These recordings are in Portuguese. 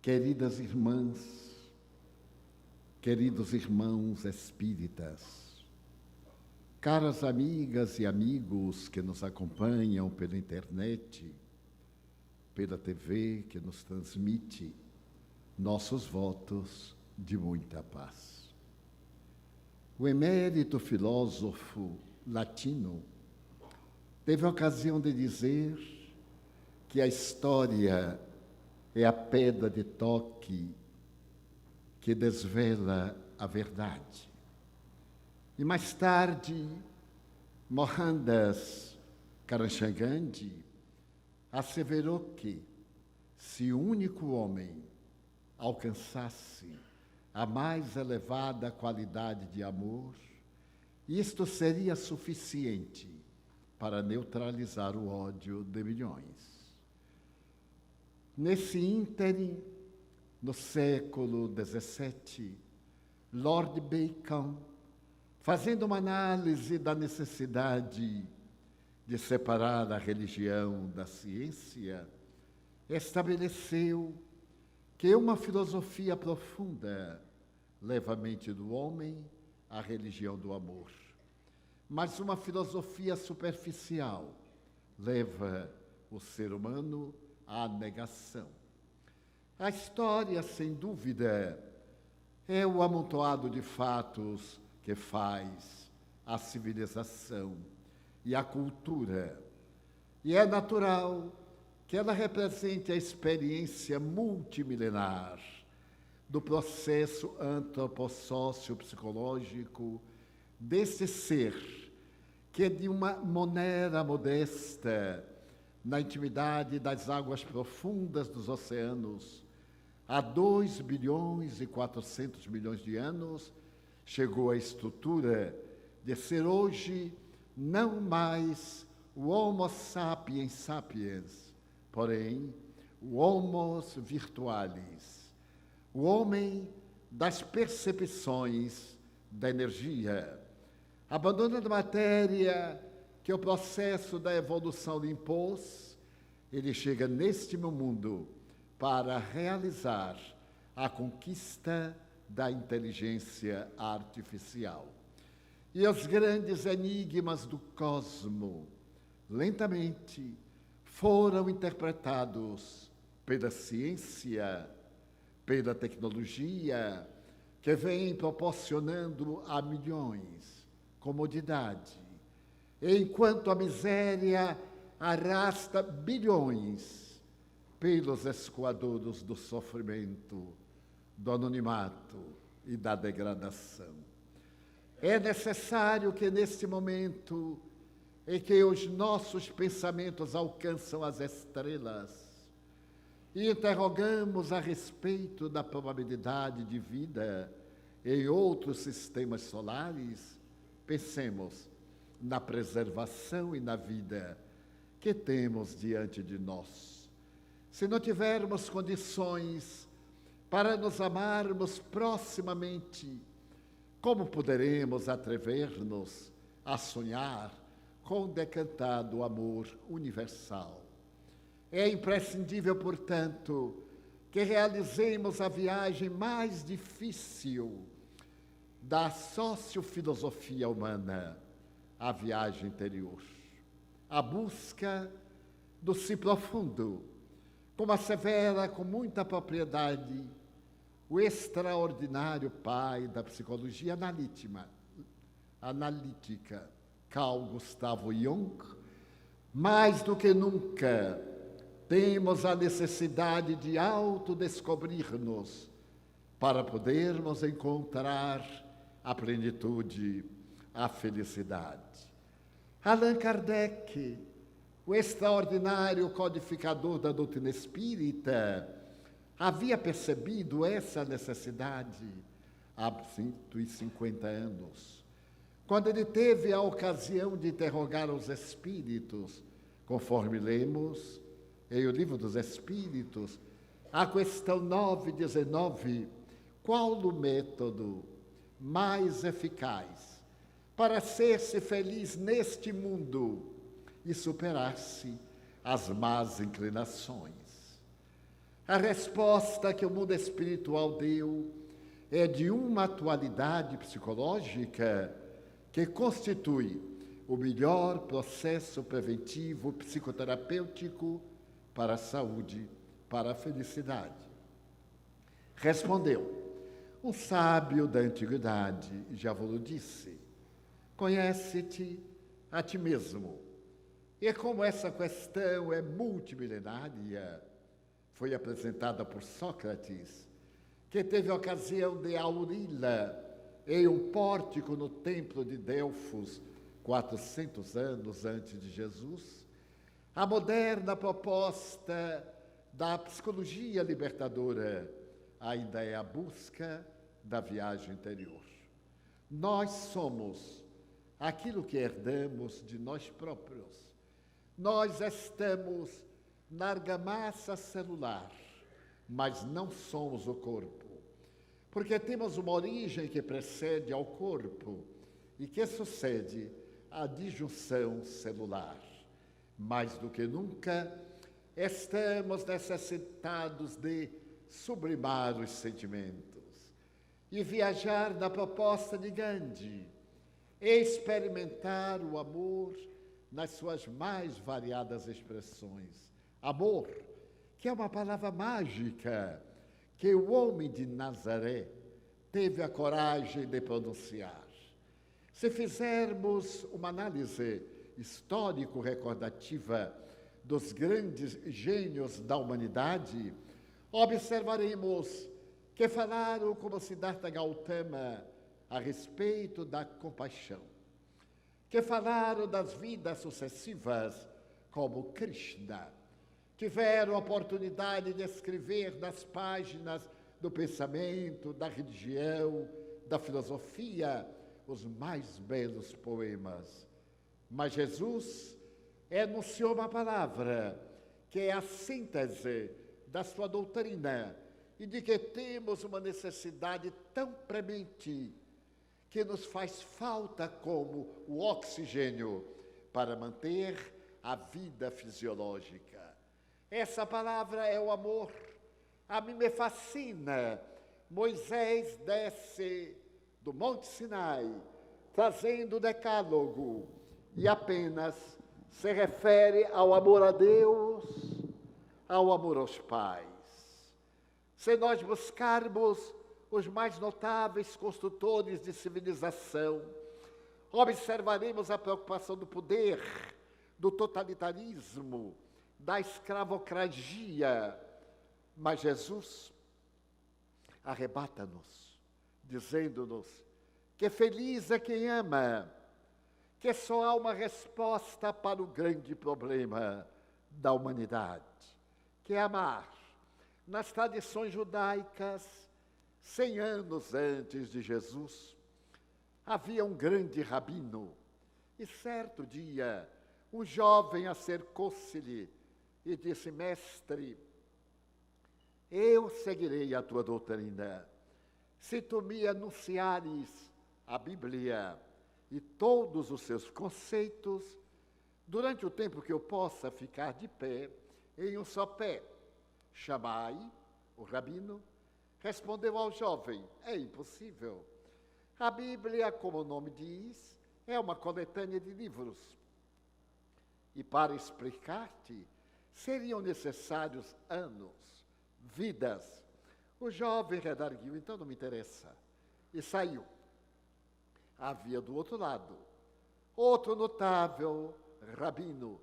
Queridas irmãs, queridos irmãos espíritas, caras amigas e amigos que nos acompanham pela internet, pela TV que nos transmite nossos votos de muita paz. O emérito filósofo latino teve a ocasião de dizer que a história é a pedra de toque que desvela a verdade. E mais tarde, Mohandas Karamchand Gandhi asseverou que, se o único homem alcançasse a mais elevada qualidade de amor, isto seria suficiente para neutralizar o ódio de milhões. Nesse ínterim, no século XVII, Lord Bacon, fazendo uma análise da necessidade de separar a religião da ciência, estabeleceu que uma filosofia profunda leva a mente do homem à religião do amor, mas uma filosofia superficial leva o ser humano à negação. A história, sem dúvida, é o amontoado de fatos que faz a civilização e a cultura. E é natural que ela represente a experiência multimilenar do processo antropossócio-psicológico desse ser que, de uma maneira modesta, na intimidade das águas profundas dos oceanos, há 2 bilhões e 400 milhões de anos, chegou à estrutura de ser hoje não mais o Homo sapiens sapiens, porém o Homo virtualis, o homem das percepções da energia, abandonando a matéria que o processo da evolução lhe impôs. Ele chega neste meu mundo para realizar a conquista da inteligência artificial. E os grandes enigmas do cosmo, lentamente, foram interpretados pela ciência, pela tecnologia, que vem proporcionando a milhões comodidade, enquanto a miséria arrasta bilhões pelos escoadouros do sofrimento, do anonimato e da degradação. É necessário que, neste momento em que os nossos pensamentos alcançam as estrelas e interrogamos a respeito da probabilidade de vida em outros sistemas solares, pensemos na preservação e na vida que temos diante de nós. Se não tivermos condições para nos amarmos proximamente, como poderemos atrever-nos a sonhar com o decantado amor universal? É imprescindível, portanto, que realizemos a viagem mais difícil da sociofilosofia humana, a viagem interior, a busca do si profundo, como assevera com muita propriedade o extraordinário pai da psicologia analítica, Carl Gustav Jung. Mais do que nunca, temos a necessidade de autodescobrir-nos para podermos encontrar a plenitude, a felicidade. Allan Kardec, o extraordinário codificador da doutrina espírita, havia percebido essa necessidade há 150 anos, quando ele teve a ocasião de interrogar os espíritos, conforme lemos em O Livro dos Espíritos, a questão 919, qual o método mais eficaz para ser-se feliz neste mundo e superar-se as más inclinações? A resposta que o mundo espiritual deu é de uma atualidade psicológica que constitui o melhor processo preventivo psicoterapêutico para a saúde, para a felicidade. Respondeu um sábio da antiguidade, já vos disse: conhece-te a ti mesmo. E como essa questão é multimilenária, foi apresentada por Sócrates, que teve a ocasião de auri-la em um pórtico no templo de Delfos, 400 anos antes de Jesus, a moderna proposta da psicologia libertadora ainda é a busca da viagem interior. Nós somos aquilo que herdamos de nós próprios. Nós estamos na argamassa celular, mas não somos o corpo, porque temos uma origem que precede ao corpo e que sucede à disjunção celular. Mais do que nunca, estamos necessitados de sublimar os sentimentos e viajar na proposta de Gandhi, experimentar o amor nas suas mais variadas expressões. Amor, que é uma palavra mágica que o homem de Nazaré teve a coragem de pronunciar. Se fizermos uma análise histórico-recordativa dos grandes gênios da humanidade, observaremos que falaram como Siddhartha Gautama a respeito da compaixão, que falaram das vidas sucessivas como Krishna, tiveram a oportunidade de escrever nas páginas do pensamento, da religião, da filosofia, os mais belos poemas. Mas Jesus enunciou uma palavra que é a síntese da sua doutrina e de que temos uma necessidade tão premente que nos faz falta como o oxigênio para manter a vida fisiológica. Essa palavra é o amor. A mim me fascina. Moisés desce do Monte Sinai, trazendo o decálogo, e apenas se refere ao amor a Deus, ao amor aos pais. Se nós buscarmos os mais notáveis construtores de civilização, observaremos a preocupação do poder, do totalitarismo, da escravocracia. Mas Jesus arrebata-nos, dizendo-nos que feliz é quem ama, que só há uma resposta para o grande problema da humanidade, que é amar. Nas tradições judaicas, 100 anos antes de Jesus, havia um grande rabino, e certo dia, um jovem acercou-se-lhe e disse: mestre, eu seguirei a tua doutrina, se tu me anunciares a Bíblia e todos os seus conceitos, durante o tempo que eu possa ficar de pé, em um só pé. Shammai, o rabino, respondeu ao jovem: é impossível. A Bíblia, como o nome diz, é uma coletânea de livros. E para explicar-te, seriam necessários anos, vidas. O jovem redarguiu: então não me interessa. E saiu. Havia do outro lado outro notável rabino,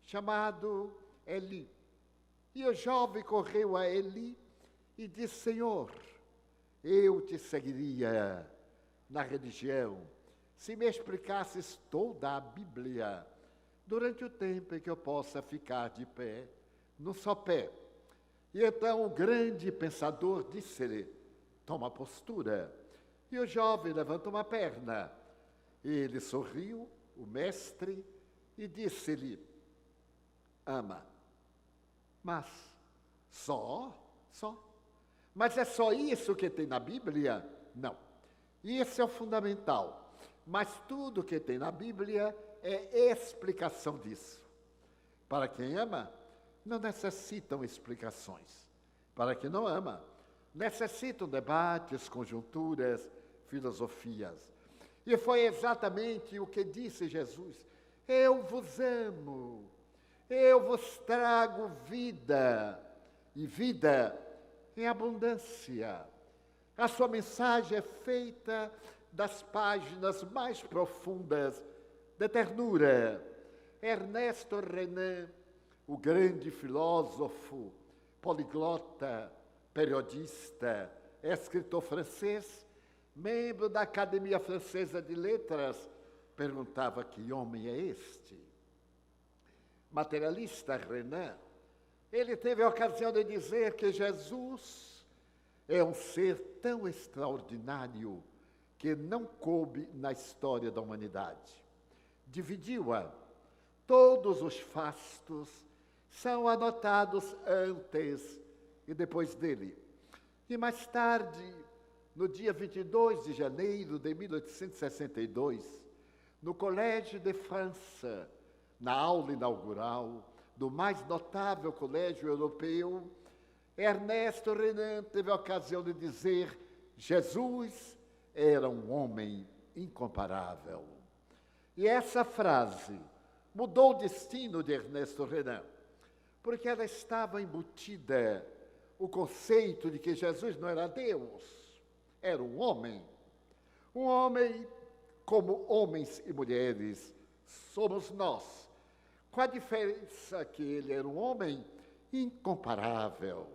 chamado Eli. E o jovem correu a Eli e disse: Senhor, eu te seguiria na religião se me explicasses toda a Bíblia durante o tempo em que eu possa ficar de pé, num só pé. E então o grande pensador disse-lhe: toma postura. E o jovem levantou uma perna. Ele sorriu, o mestre, e disse-lhe: ama. Mas só? Mas é só isso que tem na Bíblia? Não. Isso é o fundamental. Mas tudo que tem na Bíblia é explicação disso. Para quem ama, não necessitam explicações. Para quem não ama, necessitam debates, conjunturas, filosofias. E foi exatamente o que disse Jesus: eu vos amo, eu vos trago vida, e vida em abundância. A sua mensagem é feita das páginas mais profundas de ternura. Ernesto Renan, o grande filósofo, poliglota, periodista, escritor francês, membro da Academia Francesa de Letras, perguntava: que homem é este? Materialista Renan, ele teve a ocasião de dizer que Jesus é um ser tão extraordinário que não coube na história da humanidade. Dividiu-a. Todos os fastos são anotados antes e depois dele. E mais tarde, no dia 22 de janeiro de 1862, no Collège de France, na aula inaugural do mais notável colégio europeu, Ernesto Renan teve a ocasião de dizer: Jesus era um homem incomparável. E essa frase mudou o destino de Ernesto Renan, porque ela estava embutida o conceito de que Jesus não era Deus, era um homem como homens e mulheres somos nós, com a diferença que ele era um homem incomparável.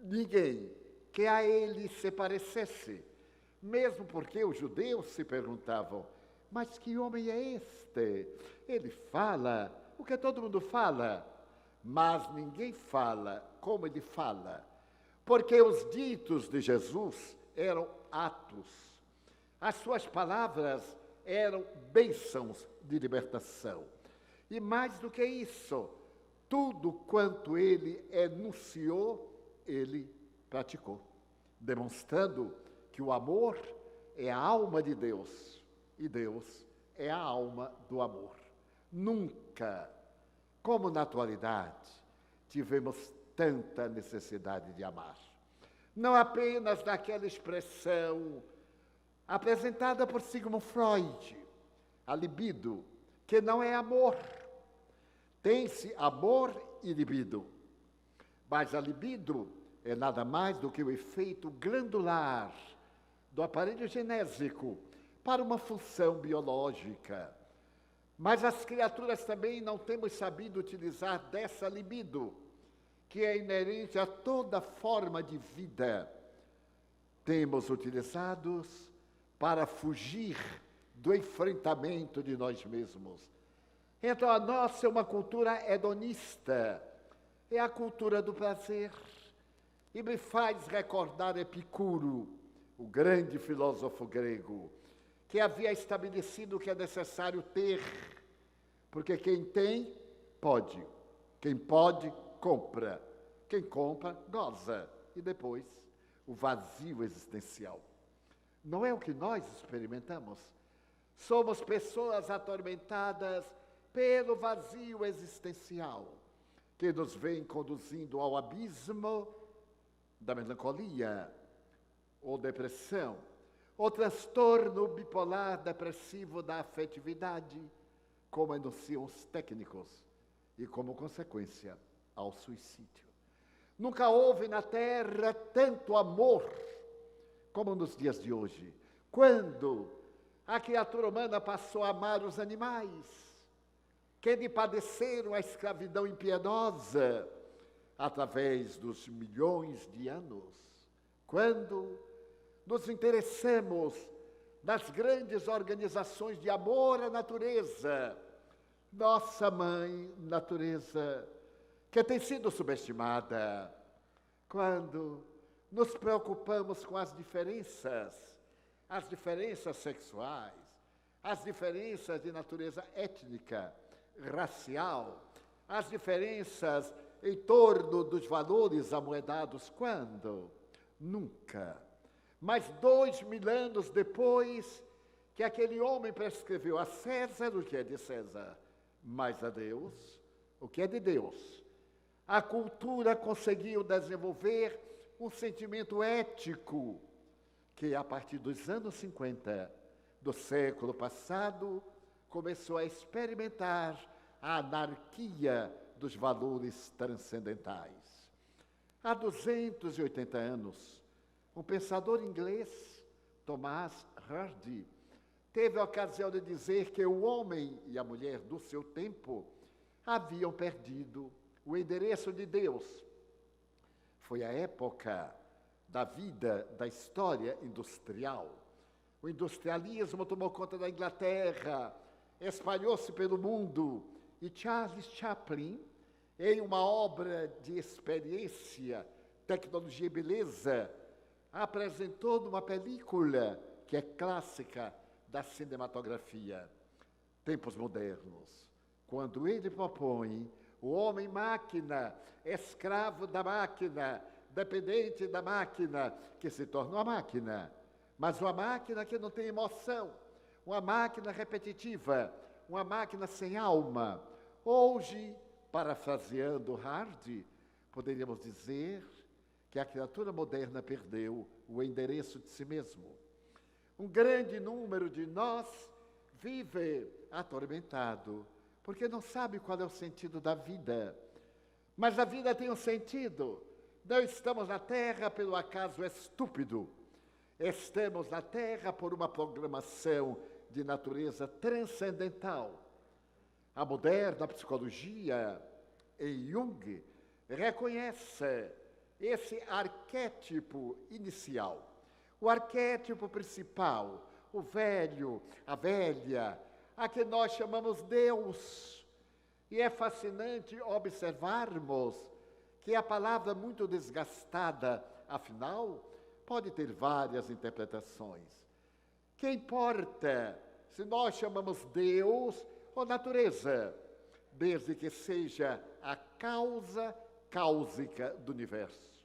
Ninguém que a ele se parecesse, mesmo porque os judeus se perguntavam: mas que homem é este? Ele fala o que todo mundo fala, mas ninguém fala como ele fala, porque os ditos de Jesus eram atos, as suas palavras eram bênçãos de libertação. E mais do que isso, tudo quanto ele enunciou, ele praticou, demonstrando que o amor é a alma de Deus e Deus é a alma do amor. Nunca, como na atualidade, tivemos tanta necessidade de amar. Não apenas naquela expressão apresentada por Sigmund Freud, a libido, que não é amor. Tem-se amor e libido, mas a libido é nada mais do que o efeito glandular do aparelho genésico para uma função biológica. Mas as criaturas também não temos sabido utilizar dessa libido, que é inerente a toda forma de vida. Temos utilizados para fugir do enfrentamento de nós mesmos. Então a nossa é uma cultura hedonista, é a cultura do prazer. E me faz recordar Epicuro, o grande filósofo grego, que havia estabelecido que é necessário ter, porque quem tem, pode. Quem pode, compra. Quem compra, goza. E depois, o vazio existencial. Não é o que nós experimentamos. Somos pessoas atormentadas pelo vazio existencial, que nos vem conduzindo ao abismo da melancolia, ou depressão, ou transtorno bipolar depressivo da afetividade, como enunciam os técnicos, e como consequência, ao suicídio. Nunca houve na Terra tanto amor como nos dias de hoje, quando a criatura humana passou a amar os animais, que lhe padeceram a escravidão impiedosa através dos milhões de anos, quando nos interessamos nas grandes organizações de amor à natureza, nossa mãe natureza, que tem sido subestimada, quando nos preocupamos com as diferenças sexuais, as diferenças de natureza étnica, racial, as diferenças em torno dos valores amoedados, quando? Nunca. Mas 2000 anos depois que aquele homem prescreveu a César o que é de César, mas a Deus o que é de Deus. a cultura conseguiu desenvolver um sentimento ético que, a partir dos anos 50 do século passado, começou a experimentar a anarquia dos valores transcendentais. Há 280 anos, um pensador inglês, Thomas Hardy, teve a ocasião de dizer que o homem e a mulher do seu tempo haviam perdido o endereço de Deus. Foi a época da vida, da história industrial. O industrialismo tomou conta da Inglaterra, espalhou-se pelo mundo, e Charles Chaplin, em uma obra de experiência, tecnologia e beleza, apresentou numa película que é clássica da cinematografia, Tempos Modernos, quando ele propõe o homem-máquina, escravo da máquina, dependente da máquina, que se torna uma máquina, mas uma máquina que não tem emoção, uma máquina repetitiva, uma máquina sem alma. Hoje, parafraseando Hardy, poderíamos dizer que a criatura moderna perdeu o endereço de si mesmo. Um grande número de nós vive atormentado, porque não sabe qual é o sentido da vida. Mas a vida tem um sentido. Não estamos na Terra pelo acaso estúpido. Estamos na Terra por uma programação de natureza transcendental. A moderna psicologia, em Jung, reconhece esse arquétipo inicial. O arquétipo principal, o velho, a velha, a que nós chamamos Deus. E é fascinante observarmos que a palavra muito desgastada, afinal, pode ter várias interpretações. Que importa se nós chamamos Deus ou natureza, desde que seja a causa cáusica do universo.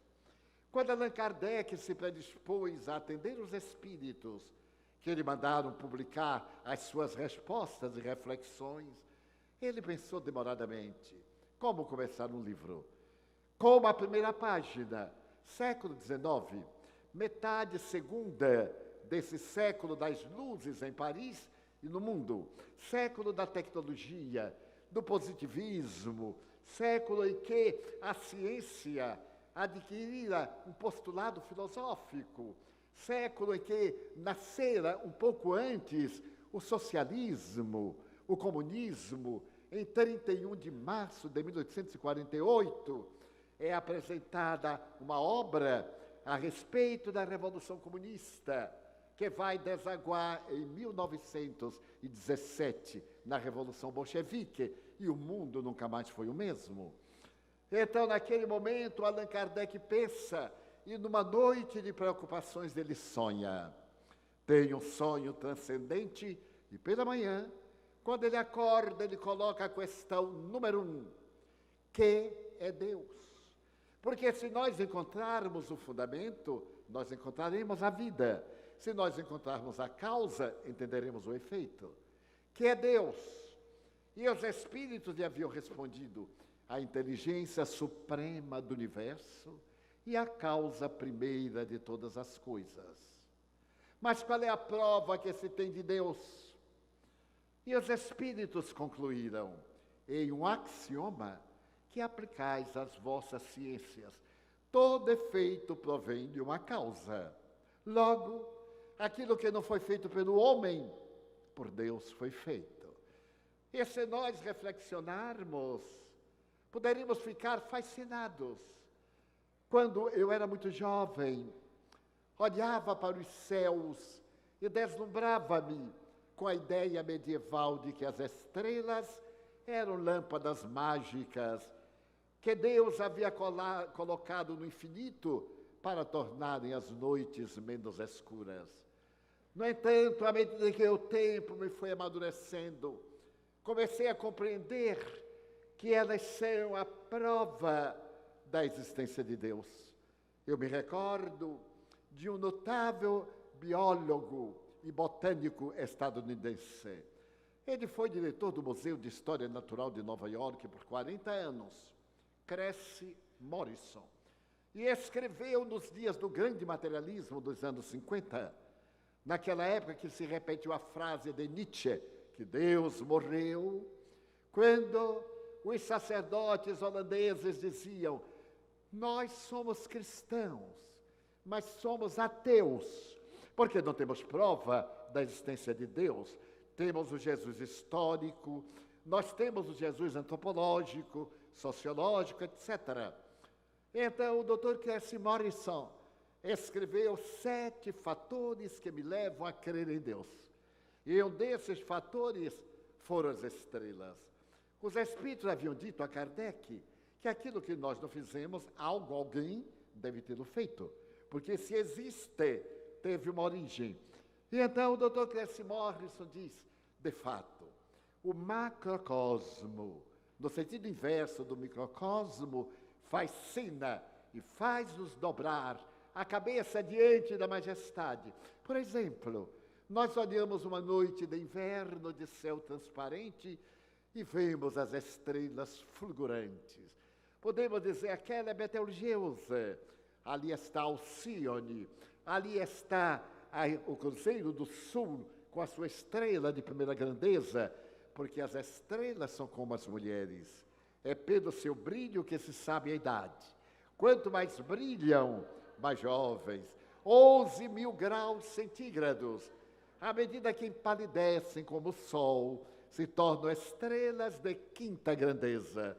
Quando Allan Kardec se predispôs a atender os espíritos que lhe mandaram publicar as suas respostas e reflexões, ele pensou demoradamente como começar um livro. Como a primeira página, século XIX, metade segunda desse século das luzes em Paris e no mundo, século da tecnologia, do positivismo, século em que a ciência adquirira um postulado filosófico, século em que nascera um pouco antes o socialismo, o comunismo. Em 31 de março de 1848, é apresentada uma obra a respeito da Revolução Comunista, que vai desaguar em 1917 na Revolução Bolchevique, e o mundo nunca mais foi o mesmo. Então, naquele momento, Allan Kardec pensa, e numa noite de preocupações ele sonha. Tem um sonho transcendente, e pela manhã, quando ele acorda, ele coloca a questão número 1, que é Deus? Porque se nós encontrarmos o fundamento, nós encontraremos a vida. Se nós encontrarmos a causa, entenderemos o efeito. Que é Deus? E os espíritos lhe haviam respondido: a inteligência suprema do universo e a causa primeira de todas as coisas. Mas qual é a prova que se tem de Deus? E os espíritos concluíram em um axioma que aplicais às vossas ciências. Todo efeito provém de uma causa. Logo, aquilo que não foi feito pelo homem, por Deus foi feito. E se nós reflexionarmos, poderíamos ficar fascinados. Quando eu era muito jovem, olhava para os céus e deslumbrava-me com a ideia medieval de que as estrelas eram lâmpadas mágicas que Deus havia colocado no infinito para tornarem as noites menos escuras. No entanto, à medida que o tempo me foi amadurecendo, comecei a compreender que elas são a prova da existência de Deus. Eu me recordo de um notável biólogo e botânico estadunidense. Ele foi diretor do Museu de História Natural de Nova York por 40 anos. Cressy Morrison. E escreveu nos dias do grande materialismo dos anos 50, naquela época que se repetiu a frase de Nietzsche, que Deus morreu, quando os sacerdotes holandeses diziam: nós somos cristãos, mas somos ateus, porque não temos prova da existência de Deus. Temos o Jesus histórico, nós temos o Jesus antropológico, sociológico, etc. Então, o Dr. Cressy Morrison escreveu 7 fatores que me levam a crer em Deus. E um desses fatores foram as estrelas. Os espíritos haviam dito a Kardec que aquilo que nós não fizemos, alguém deve tê-lo feito. Porque se existe, teve uma origem. E então o Dr. Cressy Morrison diz, de fato, o macrocosmo, no sentido inverso do microcosmo, faz cena e faz-nos dobrar a cabeça diante da majestade. Por exemplo, nós olhamos uma noite de inverno de céu transparente e vemos as estrelas fulgurantes. Podemos dizer, aquela é Betelgeuse, ali está Alcíone, ali está o Cruzeiro do Sul com a sua estrela de primeira grandeza, porque as estrelas são como as mulheres. É pelo seu brilho que se sabe a idade. Quanto mais brilham, mais jovens. 11.000 graus centígrados. À medida que empalidecem como o sol, se tornam estrelas de quinta grandeza.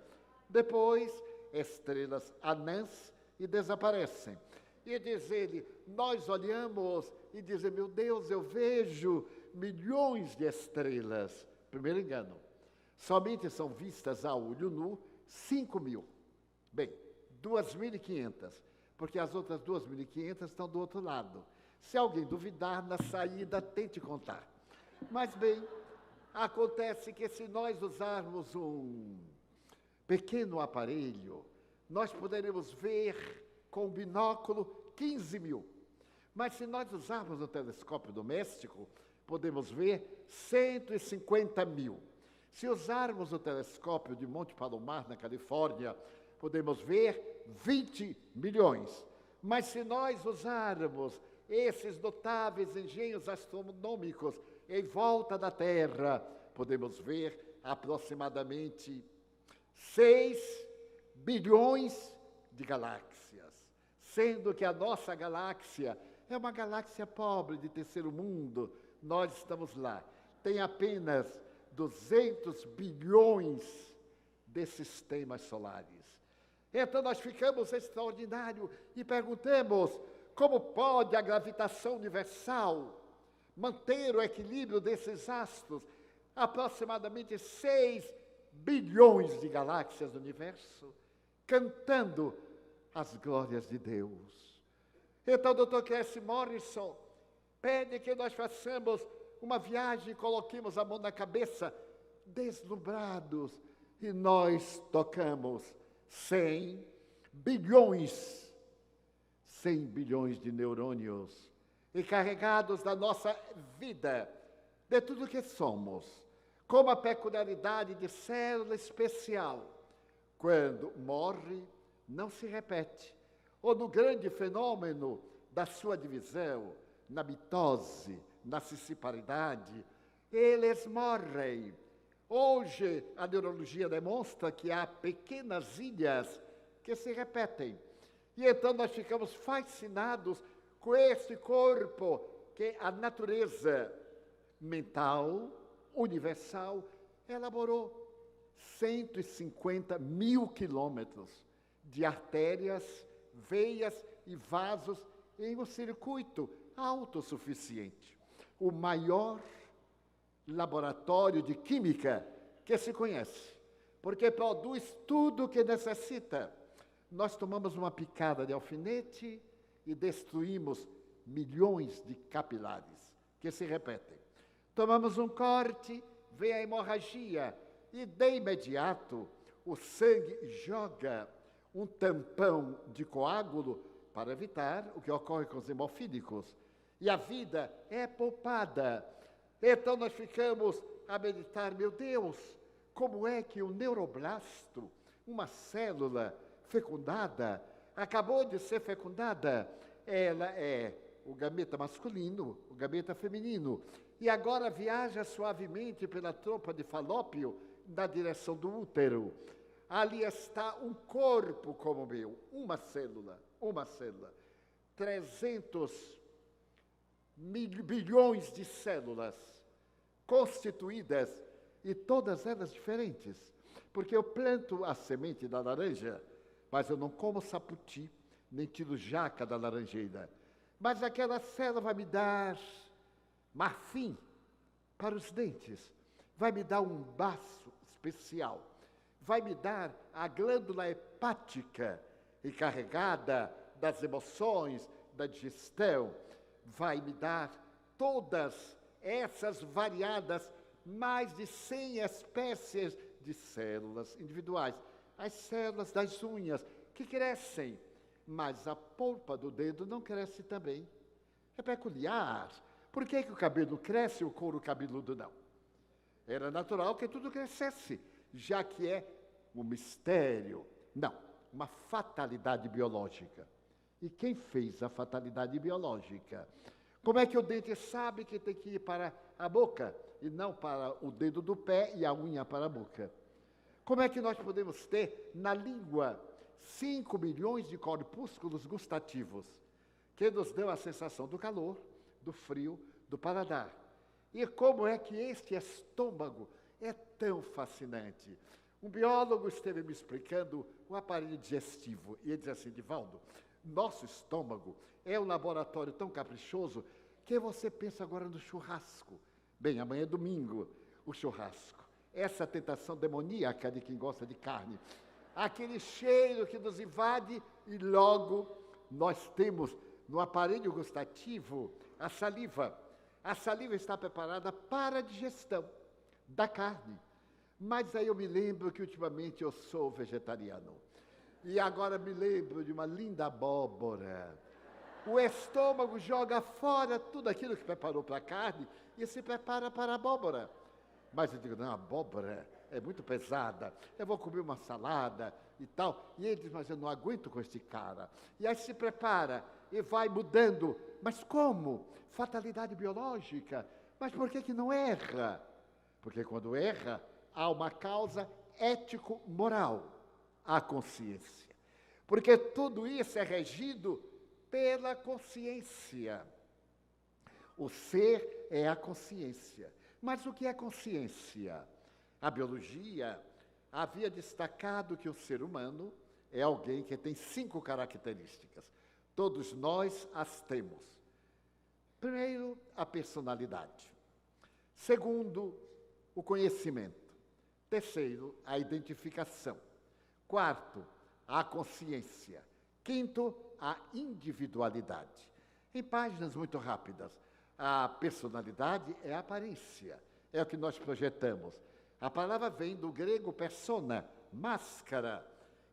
Depois, estrelas anãs e desaparecem. E diz ele, nós olhamos e dizemos, meu Deus, eu vejo milhões de estrelas. Primeiro engano. Somente são vistas a olho nu 5.000. Bem, 2.500, porque as outras 2.500 estão do outro lado. Se alguém duvidar, na saída, tente contar. Mas, bem, acontece que se nós usarmos um pequeno aparelho, nós poderemos ver com um binóculo 15.000. Mas se nós usarmos um telescópio doméstico, podemos ver 150.000. Se usarmos o telescópio de Monte Palomar, na Califórnia, podemos ver 20 milhões. Mas se nós usarmos esses notáveis engenhos astronômicos em volta da Terra, podemos ver aproximadamente 6 bilhões de galáxias. Sendo que a nossa galáxia é uma galáxia pobre de terceiro mundo, nós estamos lá. Tem apenas 200 bilhões de sistemas solares. Então nós ficamos extraordinários e perguntamos como pode a gravitação universal manter o equilíbrio desses astros, aproximadamente 6 bilhões de galáxias no universo, cantando as glórias de Deus. Então o Dr. Cressy Morrison pede que nós façamos uma viagem, coloquemos a mão na cabeça, deslumbrados, e nós tocamos 100 bilhões de neurônios, encarregados da nossa vida, de tudo que somos, com uma peculiaridade de célula especial. Quando morre, não se repete. Ou no grande fenômeno da sua divisão, na mitose, na cisciparidade, eles morrem. Hoje, a neurologia demonstra que há pequenas ilhas que se repetem. E então nós ficamos fascinados com esse corpo que a natureza mental, universal, elaborou. 150.000 quilômetros de artérias, veias e vasos em um circuito autossuficiente. O maior laboratório de química que se conhece, porque produz tudo o que necessita. Nós tomamos uma picada de alfinete e destruímos milhões de capilares que se repetem. Tomamos um corte, vem a hemorragia e de imediato o sangue joga um tampão de coágulo para evitar o que ocorre com os hemofílicos. E a vida é poupada. Então nós ficamos a meditar, meu Deus, como é que o neuroblasto Uma célula fecundada, acabou de ser fecundada, ela é o gameta masculino, o gameta feminino, e agora viaja suavemente pela trompa de Falópio na direção do útero. Ali está um corpo como o meu, uma célula. 300 bilhões de células constituídas e todas elas diferentes. Porque eu planto a semente da laranja, mas eu não como saputi, nem tiro jaca da laranjeira. Mas aquela célula vai me dar marfim para os dentes, vai me dar um baço especial, vai me dar a glândula hepática encarregada das emoções, da digestão, vai me dar todas essas variadas, mais de 100 espécies de células individuais. As células das unhas, que crescem, mas a polpa do dedo não cresce também. É peculiar. Por que o cabelo cresce e o couro cabeludo não? Era natural que tudo crescesse, já que é um mistério. Não, uma fatalidade biológica. E quem fez a fatalidade biológica? Como é que o dente sabe que tem que ir para a boca e não para o dedo do pé e a unha para a boca? Como é que nós podemos ter na língua 5 milhões de corpúsculos gustativos que nos dão a sensação do calor, do frio, do paladar? E como é que este estômago é tão fascinante? Um biólogo esteve me explicando o aparelho digestivo e ele disse assim: Divaldo, nosso estômago é um laboratório tão caprichoso que você pensa agora no churrasco. Bem, amanhã é domingo, o churrasco. Essa tentação demoníaca de quem gosta de carne. Aquele cheiro que nos invade e logo nós temos no aparelho gustativo a saliva. A saliva está preparada para a digestão da carne. Mas aí eu me lembro que ultimamente eu sou vegetariano. E agora me lembro de uma linda abóbora. O estômago joga fora tudo aquilo que preparou para a carne e se prepara para a abóbora. Mas eu digo, não, a abóbora é muito pesada, eu vou comer uma salada e tal. E ele diz, mas eu não aguento com este cara. E aí se prepara e vai mudando. Mas como? Fatalidade biológica. Mas por que não erra? Porque quando erra, há uma causa ético-moral, a consciência. Porque tudo isso é regido pela consciência. O ser é a consciência. Mas o que é consciência? A biologia havia destacado que o ser humano é alguém que tem 5 características. Todos nós as temos. Primeiro, a personalidade. Segundo, o conhecimento. Terceiro, a identificação. Quarto, a consciência. Quinto, a individualidade. Em páginas muito rápidas, a personalidade é a aparência, é o que nós projetamos. A palavra vem do grego persona, máscara,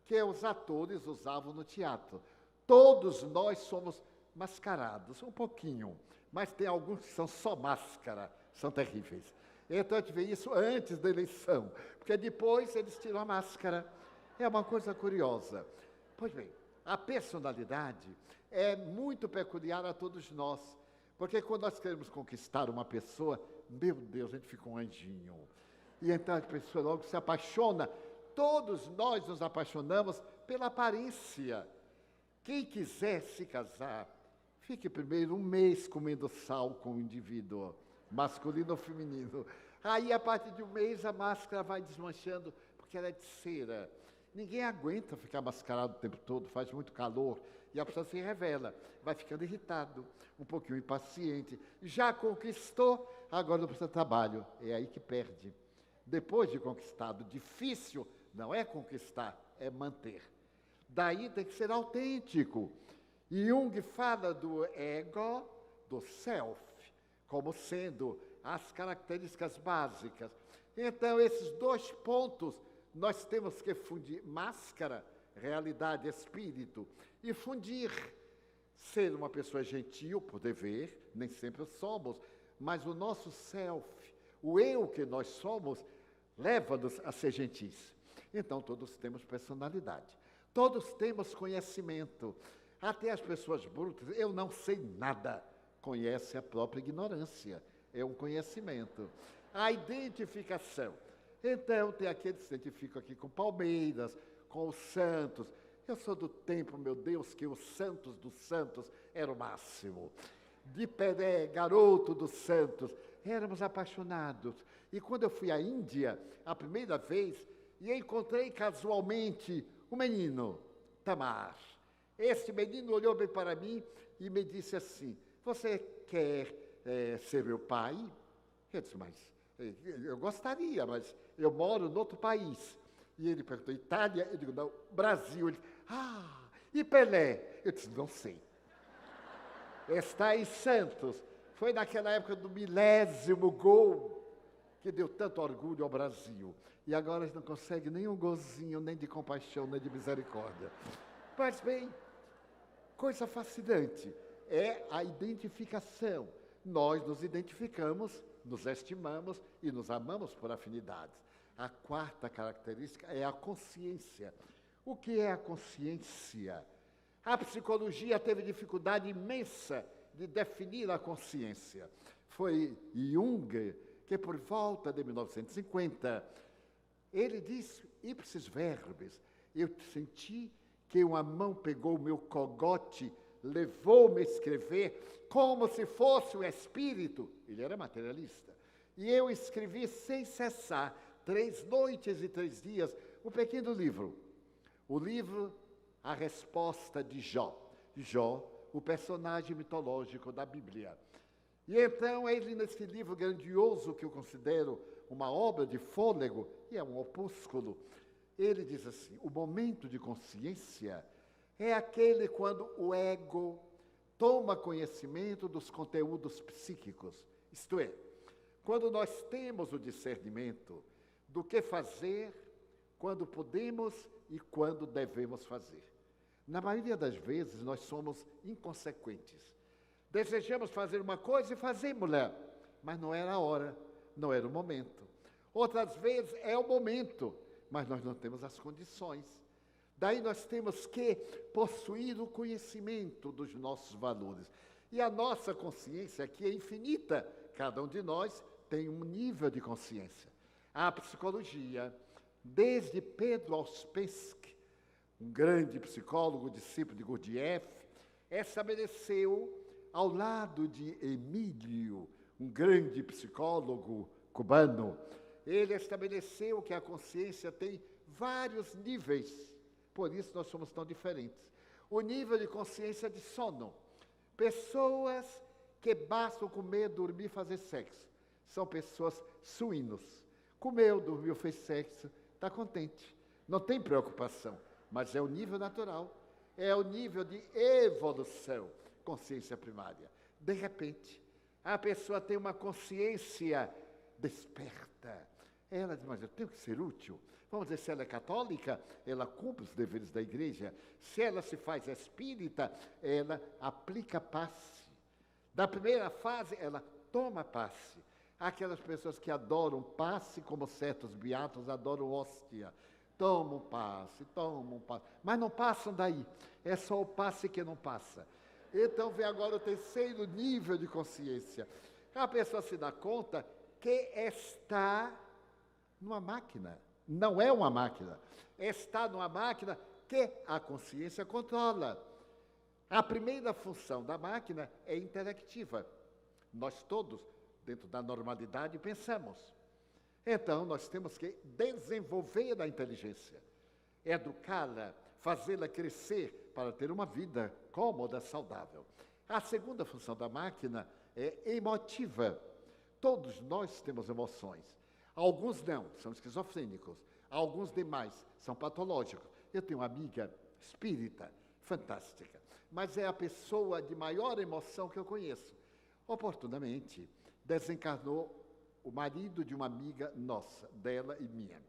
que os atores usavam no teatro. Todos nós somos mascarados, um pouquinho, mas tem alguns que são só máscara, são terríveis. Então a gente vê isso antes da eleição, porque depois eles tiram a máscara. É uma coisa curiosa. Pois bem, a personalidade é muito peculiar a todos nós, porque quando nós queremos conquistar uma pessoa, meu Deus, a gente fica um anjinho. E então a pessoa logo se apaixona. Todos nós nos apaixonamos pela aparência. Quem quiser se casar, fique primeiro um mês comendo sal com o indivíduo, masculino ou feminino. Aí, a partir de um mês, a máscara vai desmanchando, porque ela é de cera. Ninguém aguenta ficar mascarado o tempo todo, faz muito calor, e a pessoa se revela, vai ficando irritado, um pouquinho impaciente. Já conquistou, agora não precisa de trabalho, é aí que perde. Depois de conquistado, difícil não é conquistar, é manter. Daí tem que ser autêntico. E Jung fala do ego, do self, como sendo as características básicas. Então, esses 2 pontos, nós temos que fundir máscara, realidade, espírito, e fundir ser uma pessoa gentil, por dever, nem sempre somos, mas o nosso self, o eu que nós somos, leva-nos a ser gentis. Então, todos temos personalidade. Todos temos conhecimento. Até as pessoas brutas, eu não sei nada, conhece a própria ignorância. É um conhecimento. A identificação. Então, tem aqueles que se identificam aqui com Palmeiras, com os santos. Eu sou do tempo, meu Deus, que os santos dos santos eram o máximo. De Pelé, garoto dos santos, éramos apaixonados. E quando eu fui à Índia, a primeira vez, e encontrei casualmente um menino, Tamar. Esse menino olhou bem para mim e me disse assim, você quer ser meu pai? Eu disse, mas eu gostaria, mas eu moro em outro país. E ele perguntou, Itália? Eu digo, não, Brasil. Ele disse, e Pelé? Eu disse, não sei. Está em Santos. Foi naquela época do 1000º gol que deu tanto orgulho ao Brasil. E agora a gente não consegue nenhum golzinho, nem de compaixão, nem de misericórdia. Mas bem, coisa fascinante é a identificação. Nós nos identificamos, nos estimamos e nos amamos por afinidades. A quarta característica é a consciência. O que é a consciência? A psicologia teve dificuldade imensa de definir a consciência. Foi Jung que, por volta de 1950, ele disse, ipsis verbis, eu senti que uma mão pegou o meu cogote, levou-me a escrever como se fosse o espírito. Ele era materialista. E eu escrevi sem cessar, 3 noites e 3 dias, um pequeno livro. O livro A Resposta de Jó. Jó, o personagem mitológico da Bíblia. E então, ele nesse livro grandioso, que eu considero uma obra de fôlego, e é um opúsculo, ele diz assim, o momento de consciência é aquele quando o ego toma conhecimento dos conteúdos psíquicos. Isto é, quando nós temos o discernimento do que fazer, quando podemos e quando devemos fazer. Na maioria das vezes, nós somos inconsequentes. Desejamos fazer uma coisa e fazemos-la, mas não era a hora, não era o momento. Outras vezes é o momento, mas nós não temos as condições. Daí nós temos que possuir o conhecimento dos nossos valores. E a nossa consciência aqui é infinita. Cada um de nós tem um nível de consciência. A psicologia, desde Pedro Ouspensky, um grande psicólogo, discípulo de Gurdjieff, estabeleceu, ao lado de Emílio, um grande psicólogo cubano, ele estabeleceu que a consciência tem vários níveis, por isso nós somos tão diferentes. O nível de consciência de sono. Pessoas que bastam comer, dormir, fazer sexo. São pessoas suínos. Comeu, dormiu, fez sexo, está contente. Não tem preocupação, mas é o nível natural. É o nível de evolução, consciência primária. De repente, a pessoa tem uma consciência desperta. Ela diz, mas eu tenho que ser útil. Vamos dizer, se ela é católica, ela cumpre os deveres da igreja. Se ela se faz espírita, ela aplica passe. Da primeira fase, ela toma passe. Aquelas pessoas que adoram passe, como certos beatos adoram hóstia. Tomam passe, mas não passam daí. É só o passe que não passa. Então vem agora o terceiro nível de consciência. A pessoa se dá conta que está numa máquina. Não é uma máquina. Está numa máquina que a consciência controla. A primeira função da máquina é intelectiva. Nós todos, dentro da normalidade, pensamos. Então, nós temos que desenvolver a inteligência, educá-la, fazê-la crescer para ter uma vida cômoda, saudável. A segunda função da máquina é emotiva. Todos nós temos emoções. Alguns não, são esquizofrênicos. Alguns demais são patológicos. Eu tenho uma amiga espírita, fantástica, mas é a pessoa de maior emoção que eu conheço. Oportunamente, desencarnou o marido de uma amiga nossa, dela e minha.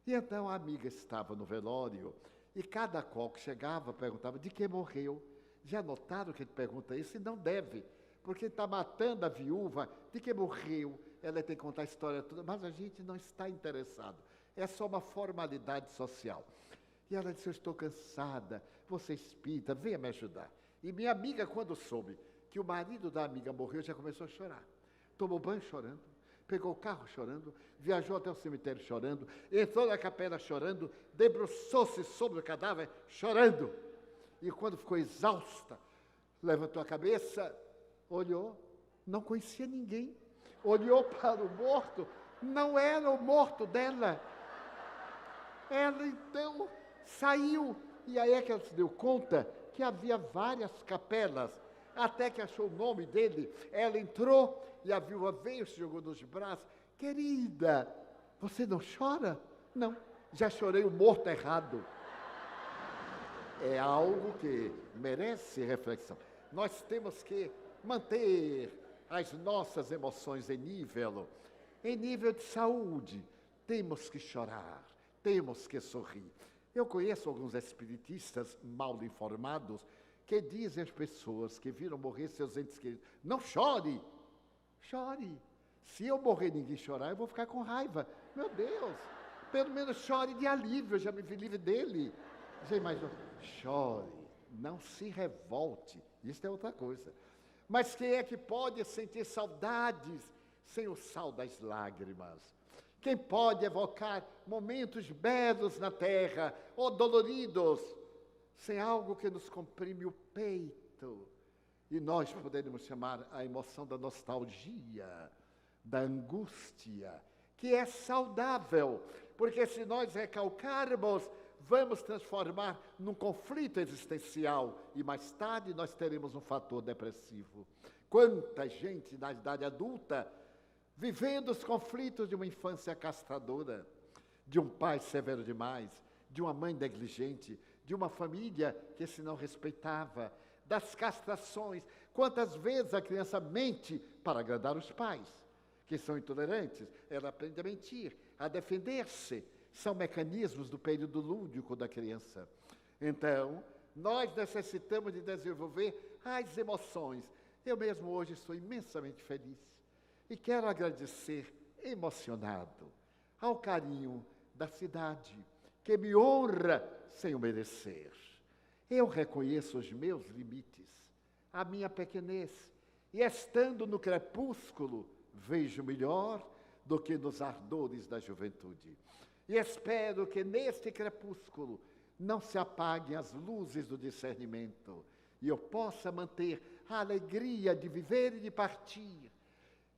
E então a amiga estava no velório e cada qual que chegava perguntava de que morreu. Já notaram que ele pergunta isso? E não deve, porque ele está matando a viúva, de que morreu. Ela tem que contar a história toda, mas a gente não está interessado. é só uma formalidade social. E ela disse, eu estou cansada, você é espírita, venha me ajudar. E minha amiga, quando soube que o marido da amiga morreu, já começou a chorar. Tomou banho chorando, pegou o carro chorando, viajou até o cemitério chorando, entrou na capela chorando, debruçou-se sobre o cadáver chorando. E quando ficou exausta, levantou a cabeça, olhou, não conhecia ninguém. Olhou para o morto, não era o morto dela. Ela então saiu, e aí é que ela se deu conta que havia várias capelas, até que achou o nome dele. Ela entrou e a viúva veio, se jogou nos braços. Querida, você não chora? Não, já chorei o morto errado. É algo que merece reflexão. Nós temos que manter as nossas emoções em nível de saúde. Temos que chorar, temos que sorrir. Eu conheço alguns espiritistas mal informados que dizem às pessoas que viram morrer seus entes queridos, não chore, chore. Se eu morrer e ninguém chorar, eu vou ficar com raiva. Meu Deus, pelo menos chore de alívio, eu já me vi livre dele. Você imagina, chore, não se revolte, isso é outra coisa. Mas quem é que pode sentir saudades sem o sal das lágrimas? Quem pode evocar momentos belos na terra, ou doloridos, sem algo que nos comprime o peito? E nós poderíamos chamar a emoção da nostalgia, da angústia, que é saudável, porque se nós recalcarmos, vamos transformar num conflito existencial e mais tarde nós teremos um fator depressivo. Quanta gente na idade adulta vivendo os conflitos de uma infância castradora, de um pai severo demais, de uma mãe negligente, de uma família que se não respeitava, das castrações. Quantas vezes a criança mente para agradar os pais, que são intolerantes? Ela aprende a mentir, a defender-se. São mecanismos do período lúdico da criança. Então, nós necessitamos de desenvolver as emoções. Eu mesmo hoje estou imensamente feliz e quero agradecer, emocionado, ao carinho da cidade, que me honra sem o merecer. Eu reconheço os meus limites, a minha pequenez, e estando no crepúsculo, vejo melhor do que nos ardores da juventude. E espero que neste crepúsculo não se apaguem as luzes do discernimento e eu possa manter a alegria de viver e de partir.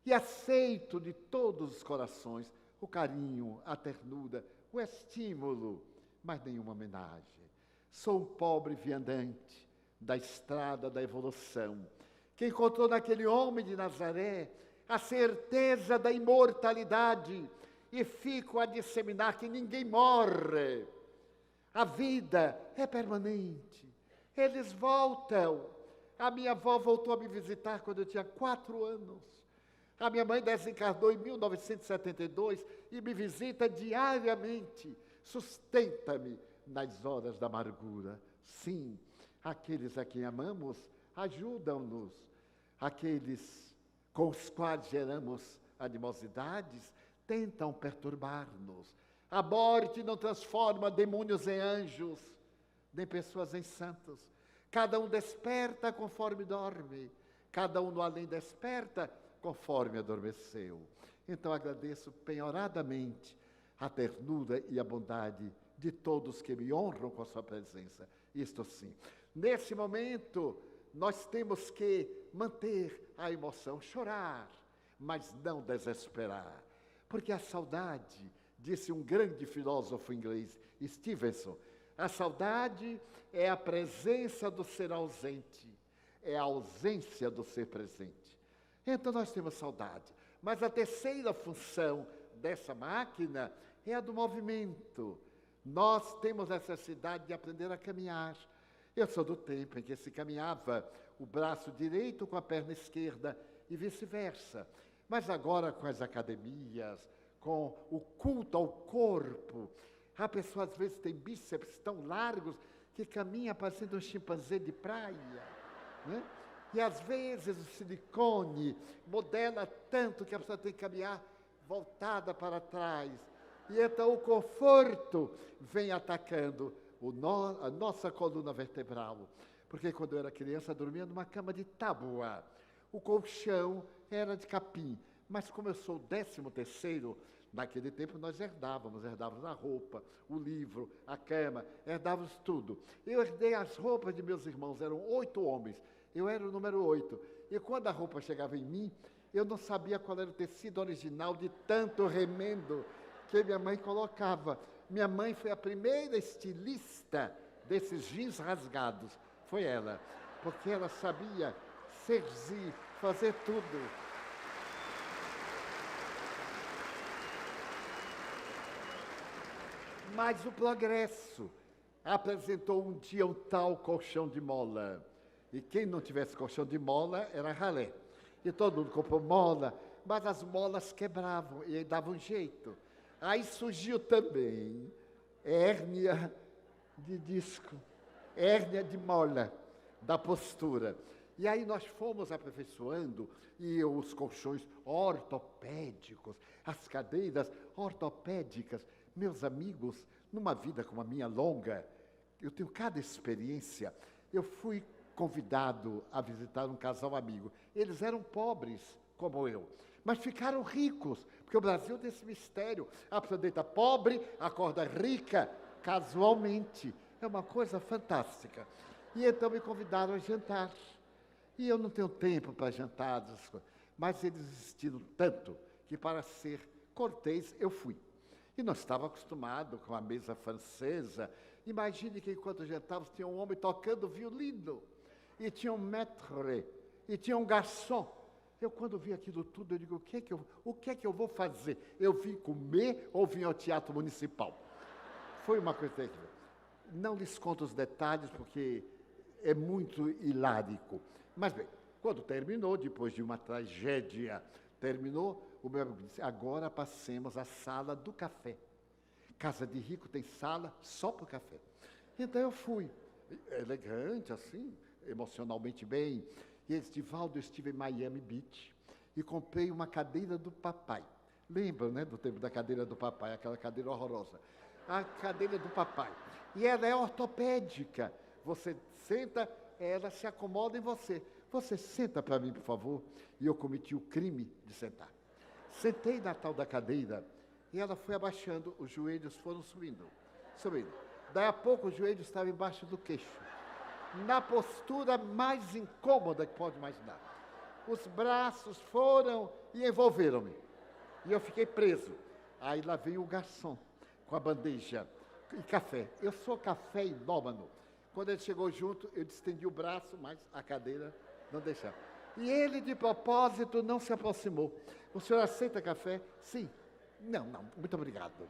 E aceito de todos os corações o carinho, a ternura, o estímulo, mas nenhuma homenagem. Sou um pobre viandante da estrada da evolução, que encontrou naquele homem de Nazaré a certeza da imortalidade, e fico a disseminar que ninguém morre. A vida é permanente. Eles voltam. A minha avó voltou a me visitar quando eu tinha 4 anos. A minha mãe desencarnou em 1972 e me visita diariamente. Sustenta-me nas horas da amargura. Sim, aqueles a quem amamos ajudam-nos. Aqueles com os quais geramos animosidades tentam perturbar-nos. A morte não transforma demônios em anjos, nem pessoas em santos. Cada um desperta conforme dorme. Cada um no além desperta conforme adormeceu. Então agradeço penhoradamente a ternura e a bondade de todos que me honram com a sua presença. Isto sim. Nesse momento, nós temos que manter a emoção, chorar, mas não desesperar. Porque a saudade, disse um grande filósofo inglês, Stevenson, a saudade é a presença do ser ausente, é a ausência do ser presente. Então nós temos saudade. Mas a terceira função dessa máquina é a do movimento. Nós temos necessidade de aprender a caminhar. Eu sou do tempo em que se caminhava o braço direito com a perna esquerda e vice-versa. Mas agora com as academias, com o culto ao corpo, a pessoa às vezes tem bíceps tão largos que caminha parecendo um chimpanzé de praia, né? E às vezes o silicone modela tanto que a pessoa tem que caminhar voltada para trás. E então o conforto vem atacando a nossa coluna vertebral. Porque quando eu era criança, dormia numa cama de tábua. O colchão era de capim. Mas como eu sou o 13º, naquele tempo nós herdávamos a roupa, o livro, a cama, herdávamos tudo. Eu herdei as roupas de meus irmãos, eram 8 homens. Eu era o número 8. E quando a roupa chegava em mim, eu não sabia qual era o tecido original de tanto remendo que minha mãe colocava. Minha mãe foi a primeira estilista desses jeans rasgados. Foi ela, porque ela sabia cerzir, fazer tudo. Mas o progresso apresentou um dia um tal colchão de mola. E quem não tivesse colchão de mola era ralé. E todo mundo comprou mola, mas as molas quebravam e aí dava um jeito. Aí surgiu também hérnia de disco, hérnia de mola, da postura. E aí nós fomos aperfeiçoando, e os colchões ortopédicos, as cadeiras ortopédicas. Meus amigos, numa vida como a minha longa, eu tenho cada experiência. Eu fui convidado a visitar um casal amigo. Eles eram pobres, como eu, mas ficaram ricos, porque o Brasil tem esse mistério. A pessoa deita pobre, acorda rica, casualmente. É uma coisa fantástica. E então me convidaram a jantar. E eu não tenho tempo para jantar, mas eles insistiram tanto que, para ser cortês, eu fui. E não estava acostumado com a mesa francesa. Imagine que, enquanto jantávamos, tinha um homem tocando violino, e tinha um maître, e tinha um garçom. Eu, quando vi aquilo tudo, eu digo, o que é que eu vou fazer? Eu vim comer ou vim ao Teatro Municipal? Foi uma coisa terrível. Não lhes conto os detalhes, porque é muito hilárico. Mas, bem, quando terminou, depois de uma tragédia, terminou, o meu amigo disse, agora passemos à sala do café. Casa de rico tem sala só para o café. Então eu fui, elegante, assim, emocionalmente bem. E ele disse, Valdo, eu estive em Miami Beach e comprei uma cadeira do papai. Lembram, né, do tempo da cadeira do papai, aquela cadeira horrorosa. A cadeira do papai. E ela é ortopédica. Você senta, ela se acomoda em você. Você senta para mim, por favor? E eu cometi o crime de sentar. Sentei na tal da cadeira e ela foi abaixando, os joelhos foram subindo. Daí a pouco os joelhos estavam embaixo do queixo. Na postura mais incômoda que pode imaginar. Os braços foram e envolveram-me. E eu fiquei preso. Aí lá veio o garçom com a bandeja e café. Eu sou café-inómano. Quando ele chegou junto, eu distendi o braço, mas a cadeira não deixava. E ele, de propósito, não se aproximou. O senhor aceita café? Sim. Não, muito obrigado.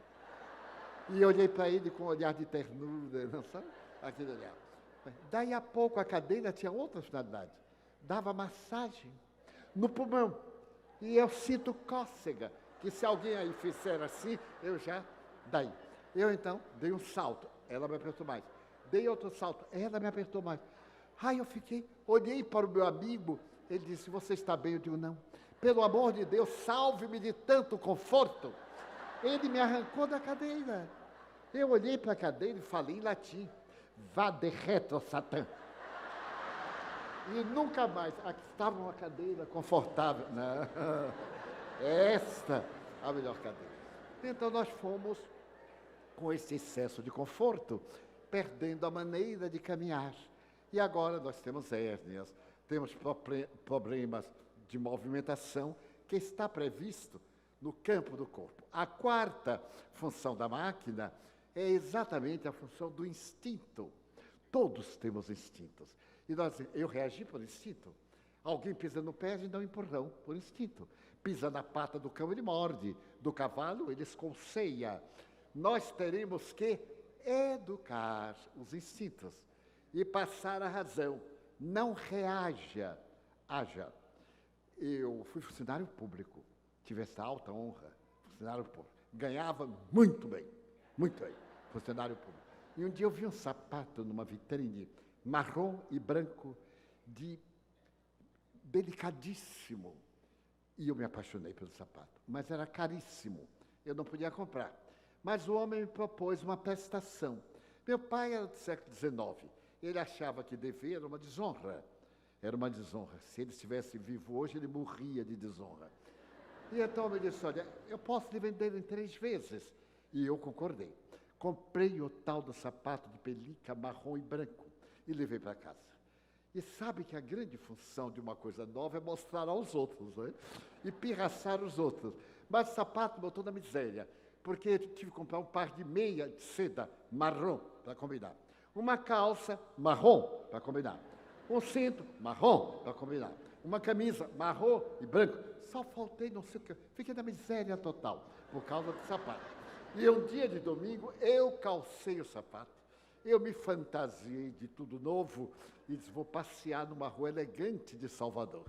E eu olhei para ele com um olhar de ternura, não sabe? Aquele olhar. Daí a pouco a cadeira tinha outra finalidade. Dava massagem no pulmão. E eu sinto cócega, que se alguém aí fizer assim, eu já... Daí. Eu então dei um salto, ela me apertou mais. Dei outro salto, ela me apertou mais. Aí eu fiquei, olhei para o meu amigo, ele disse, você está bem? Eu digo, não. Pelo amor de Deus, salve-me de tanto conforto. Ele me arrancou da cadeira. Eu olhei para a cadeira e falei em latim, vá de retro, Satã. E nunca mais, aqui estava uma cadeira confortável. Não, esta, a melhor cadeira. Então nós fomos, com esse excesso de conforto, perdendo a maneira de caminhar. E agora nós temos hérnias, temos problemas de movimentação que está previsto no campo do corpo. A quarta função da máquina é exatamente a função do instinto. Todos temos instintos. E eu reagi por instinto. Alguém pisa no pé, a gente dá um empurrão, por instinto. Pisa na pata do cão, ele morde. Do cavalo, ele escolceia. Nós teremos que educar os instintos e passar a razão. Não reaja, haja. Eu fui funcionário público, tive essa alta honra, funcionário público. Ganhava muito bem, funcionário público. E um dia eu vi um sapato numa vitrine, marrom e branco, delicadíssimo. E eu me apaixonei pelo sapato, mas era caríssimo, eu não podia comprar. Mas o homem me propôs uma prestação. Meu pai era do século XIX. Ele achava que dever era uma desonra. Era uma desonra. Se ele estivesse vivo hoje, ele morria de desonra. E então eu me disse, olha, eu posso lhe vender em 3 vezes. E eu concordei. Comprei o tal do sapato de pelica marrom e branco e levei para casa. E sabe que a grande função de uma coisa nova é mostrar aos outros, né? E pirraçar os outros. Mas o sapato botou na miséria, porque eu tive que comprar um par de meia de seda marrom para combinar. Uma calça marrom para combinar. Um cinto marrom para combinar. Uma camisa marrom e branco. Só faltei não sei o que. Fiquei na miséria total por causa do sapato. E um dia de domingo, eu calcei o sapato. Eu me fantasiei de tudo novo e disse, vou passear numa rua elegante de Salvador.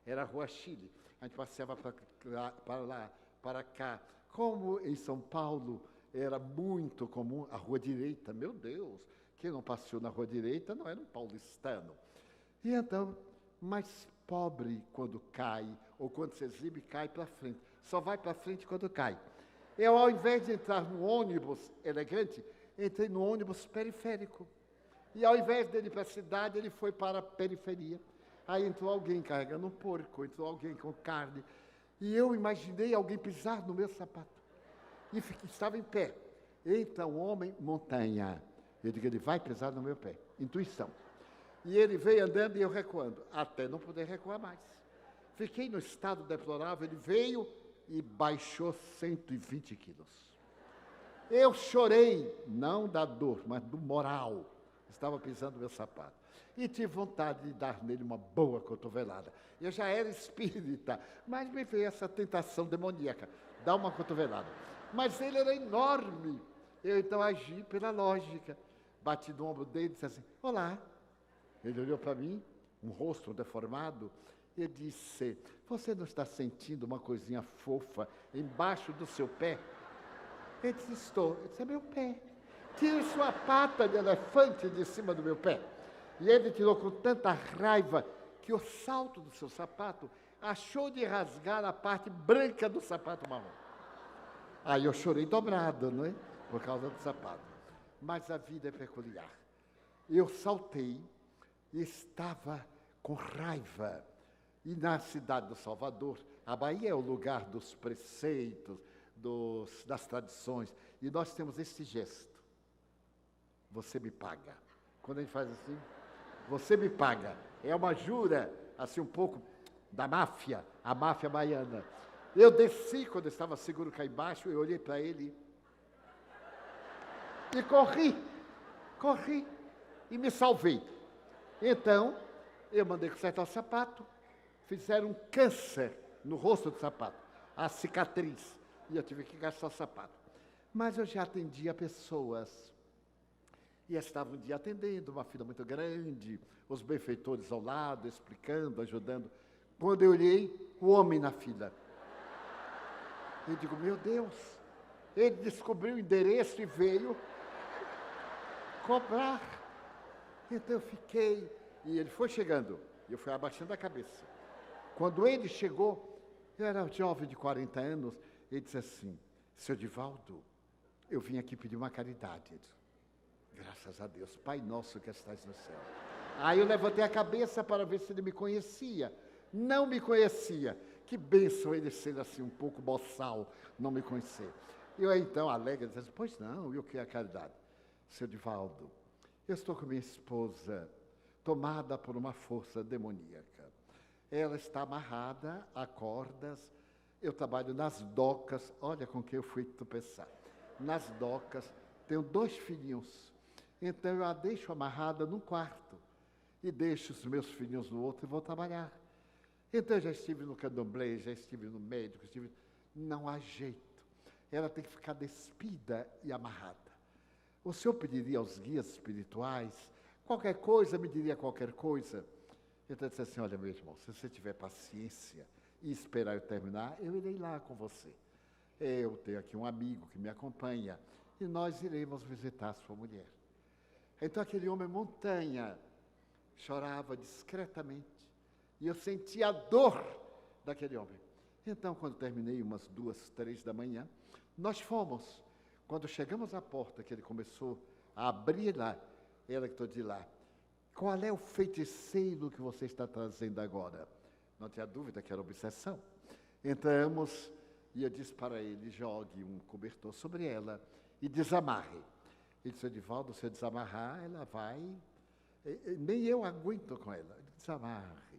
Era a Rua Chile. A gente passeava para lá, para cá. Como em São Paulo era muito comum a Rua Direita. Meu Deus, quem não passeou na Rua Direita não era um paulistano. E então, mais pobre quando cai, ou quando se exibe, cai para frente. Só vai para frente quando cai. Eu, ao invés de entrar no ônibus elegante, entrei no ônibus periférico. E ao invés dele ir para a cidade, ele foi para a periferia. Aí entrou alguém carregando um porco, entrou alguém com carne. E eu imaginei alguém pisar no meu sapato. E estava em pé. Então, homem, montanha. Eu digo, ele vai pisar no meu pé. Intuição. E ele veio andando e eu recuando, até não poder recuar mais. Fiquei no estado deplorável, ele veio e baixou 120 quilos. Eu chorei, não da dor, mas do moral. Estava pisando no meu sapato. E tive vontade de dar nele uma boa cotovelada. Eu já era espírita, mas me veio essa tentação demoníaca, dar uma cotovelada. Mas ele era enorme. Eu então agi pela lógica. Bati no ombro dele e disse assim, olá. Ele olhou para mim, um rosto deformado, e disse, você não está sentindo uma coisinha fofa embaixo do seu pé? Ele disse, estou. Eu disse, é meu pé. Tire sua pata de elefante de cima do meu pé. E ele tirou com tanta raiva que o salto do seu sapato achou de rasgar a parte branca do sapato marrom. Aí eu chorei dobrado, não é? Por causa do sapato. Mas a vida é peculiar. Eu saltei e estava com raiva. E na cidade do Salvador, a Bahia é o lugar dos preceitos, das tradições. E nós temos esse gesto. Você me paga. Quando a gente faz assim, você me paga. É uma jura, assim, um pouco da máfia, a máfia baiana. Eu desci, quando eu estava seguro cá embaixo, eu olhei para ele e corri e me salvei. Então, eu mandei consertar o sapato, fizeram um câncer no rosto do sapato, a cicatriz, e eu tive que gastar o sapato. Mas eu já atendia pessoas, e estava um dia atendendo, uma fila muito grande, os benfeitores ao lado, explicando, ajudando. Quando eu olhei, o homem na fila. Eu digo, meu Deus, ele descobriu o endereço e veio cobrar. Então eu fiquei, e ele foi chegando, e eu fui abaixando a cabeça. Quando ele chegou, eu era um jovem de 40 anos, ele disse assim, seu Divaldo, eu vim aqui pedir uma caridade. Ele disse, graças a Deus, Pai nosso que estás no céu. Aí eu levantei a cabeça para ver se ele me conhecia. Não me conhecia. Que bênção ele ser assim, um pouco boçal, não me conhecer. Eu então, alegre, disse, pois não, e o que é a caridade? Seu Divaldo, eu estou com minha esposa, tomada por uma força demoníaca. Ela está amarrada a cordas, eu trabalho nas docas, olha com que eu fui tropeçar. Nas docas, tenho 2 filhinhos, então eu a deixo amarrada num quarto e deixo os meus filhinhos no outro e vou trabalhar. Então eu já estive no candomblé, já estive no médico, não há jeito. Ela tem que ficar despida e amarrada. O senhor pediria aos guias espirituais, qualquer coisa, me diria qualquer coisa. Então eu disse assim, olha meu irmão, se você tiver paciência e esperar eu terminar, eu irei lá com você. Eu tenho aqui um amigo que me acompanha e nós iremos visitar a sua mulher. Então aquele homem montanha chorava discretamente e eu sentia a dor daquele homem. Então, quando terminei, umas 2, 3 da manhã, nós fomos. Quando chegamos à porta, que ele começou a abrir lá, ela que de lá, qual é o feiticeiro que você está trazendo agora? Não tinha dúvida que era obsessão. Entramos e eu disse para ele, jogue um cobertor sobre ela e desamarre. Ele disse, Edivaldo, se eu desamarrar, ela vai... Nem eu aguento com ela. Desamarre.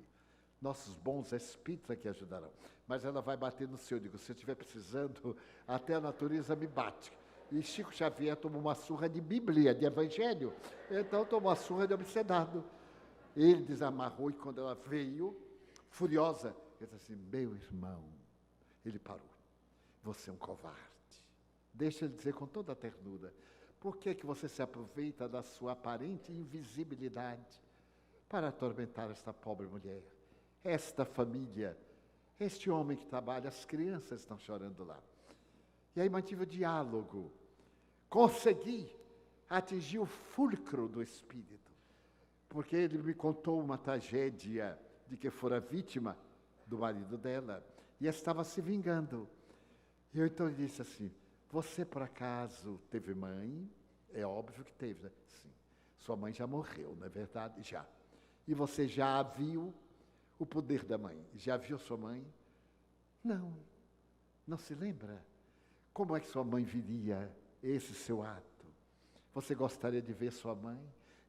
Nossos bons espíritos aqui ajudarão. Mas ela vai bater no seu. Eu digo, se eu estiver precisando, até a natureza me bate. E Chico Xavier tomou uma surra de Bíblia, de Evangelho. Então tomou uma surra de obsedado. Ele desamarrou e quando ela veio, furiosa, ele disse assim, meu irmão, ele parou. Você é um covarde. Deixa ele dizer com toda a ternura. Por que você se aproveita da sua aparente invisibilidade para atormentar esta pobre mulher? Esta família, este homem que trabalha, as crianças estão chorando lá. E aí mantive o diálogo. Consegui atingir o fulcro do espírito. Porque ele me contou uma tragédia de que fora vítima do marido dela e estava se vingando. E eu então disse assim, você por acaso teve mãe? É óbvio que teve, né? Sim. Sua mãe já morreu, não é verdade? Já. E você já viu o poder da mãe? Já viu sua mãe? Não. Não se lembra? Como é que sua mãe viria esse seu ato? Você gostaria de ver sua mãe?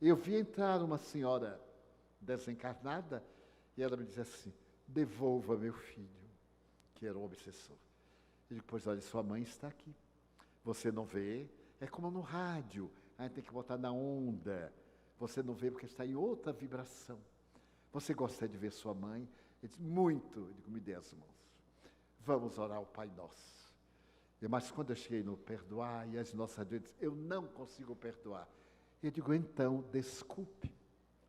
Eu vi entrar uma senhora desencarnada e ela me disse assim, devolva meu filho, que era o obsessor. Eu digo, pois olha, sua mãe está aqui. Você não vê, é como no rádio, a gente tem que botar na onda. Você não vê porque está em outra vibração. Você gostaria de ver sua mãe? Ele disse, muito. Eu digo, me dê as mãos. Vamos orar ao Pai Nosso. Mas quando eu cheguei no perdoar, e as nossas dizem, eu não consigo perdoar. Eu digo, então, desculpe.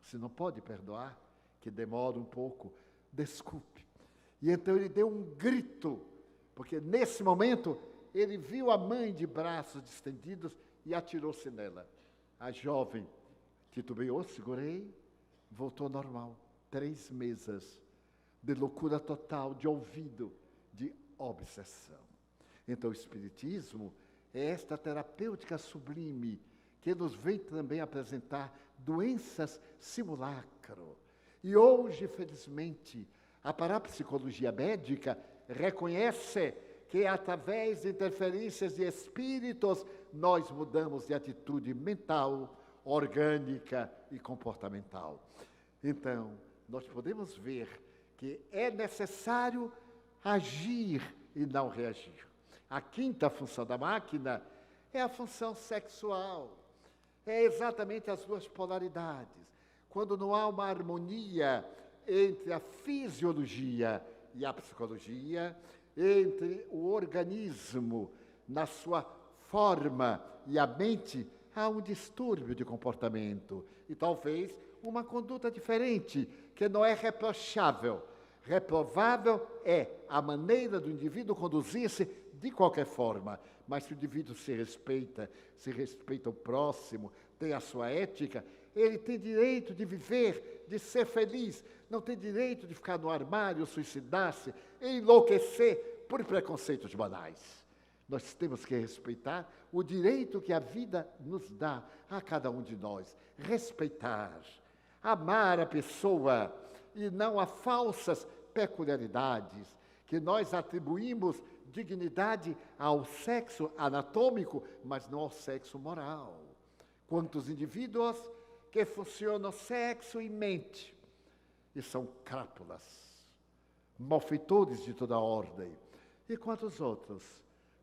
Se não pode perdoar, que demora um pouco, desculpe. E então ele deu um grito, porque nesse momento ele viu a mãe de braços estendidos e atirou-se nela. A jovem titubeou, segurei, voltou ao normal. 3 meses de loucura total, de ouvido, de obsessão. Então o Espiritismo é esta terapêutica sublime que nos vem também apresentar doenças simulacro. E hoje, felizmente, a parapsicologia médica reconhece que através de interferências de espíritos nós mudamos de atitude mental, orgânica e comportamental. Então, nós podemos ver que é necessário agir e não reagir. A quinta função da máquina é a função sexual. É exatamente as duas polaridades. Quando não há uma harmonia entre a fisiologia e a psicologia, entre o organismo na sua forma e a mente, há um distúrbio de comportamento e talvez uma conduta diferente, que não é reprochável. Reprovável é a maneira do indivíduo conduzir-se de qualquer forma, mas se o indivíduo se respeita o próximo, tem a sua ética, ele tem direito de viver, de ser feliz, não tem direito de ficar no armário, suicidar-se, enlouquecer por preconceitos banais. Nós temos que respeitar o direito que a vida nos dá a cada um de nós. Respeitar, amar a pessoa e não a falsas peculiaridades que nós atribuímos dignidade ao sexo anatômico, mas não ao sexo moral. Quantos indivíduos que funcionam sexo e mente e são crápulas, malfeitores de toda ordem. E quantos outros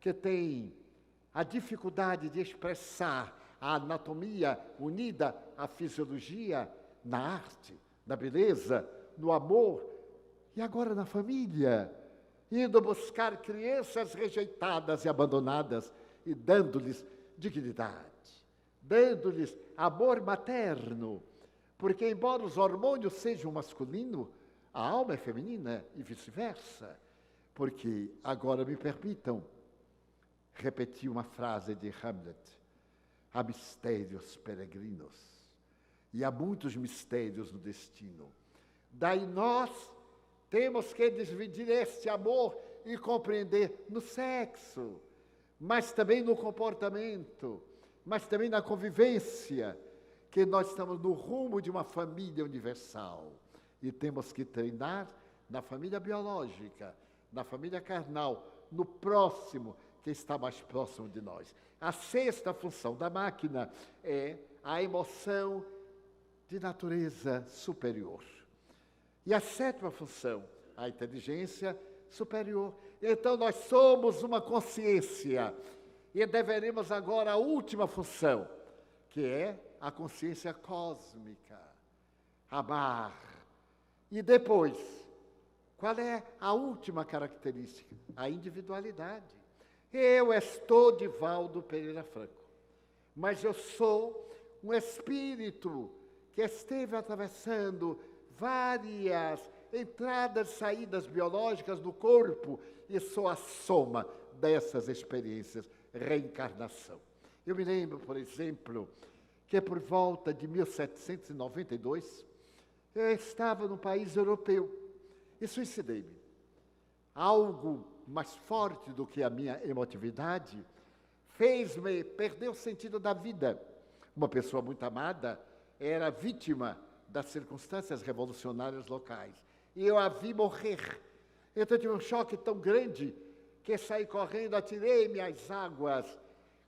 que têm a dificuldade de expressar a anatomia unida à fisiologia na arte, na beleza, no amor e agora na família, indo buscar crianças rejeitadas e abandonadas e dando-lhes dignidade, dando-lhes amor materno, porque embora os hormônios sejam masculinos, a alma é feminina e vice-versa. Porque agora me permitam repetir uma frase de Hamlet: há mistérios peregrinos e há muitos mistérios no destino. Daí nós temos que dividir este amor e compreender no sexo. mas também no comportamento, mas também na convivência, que nós estamos no rumo de uma família universal. E temos que treinar na família biológica, na família carnal, no próximo, que está mais próximo de nós. A sexta função da máquina é a emoção de natureza superior. E a sétima função, a inteligência superior. Então, nós somos uma consciência. E deveremos agora a última função, que é a consciência cósmica. Amar. E depois, qual é a última característica? A individualidade. Eu estou Divaldo Pereira Franco, mas eu sou um espírito que esteve atravessando várias entradas e saídas biológicas do corpo e sou a soma dessas experiências, reencarnação. Eu me lembro, por exemplo, que por volta de 1792, eu estava num país europeu e suicidei-me. Algo mais forte do que a minha emotividade fez-me perder o sentido da vida. Uma pessoa muito amada era vítima das circunstâncias revolucionárias locais. E eu a vi morrer. Então eu tive um choque tão grande que saí correndo, atirei-me às águas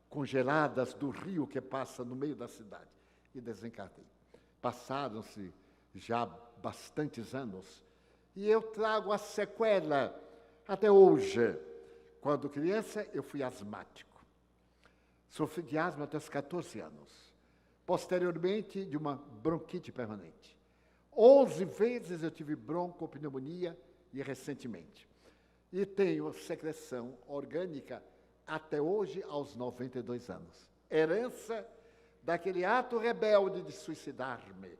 congeladas do rio que passa no meio da cidade e desencarnei. Passaram-se já bastantes anos e eu trago a sequela até hoje. Quando criança, eu fui asmático. Sofri de asma até os 14 anos. Posteriormente, de uma bronquite permanente. 11 vezes eu tive broncopneumonia e recentemente. E tenho secreção orgânica até hoje, aos 92 anos. Herança daquele ato rebelde de suicidar-me.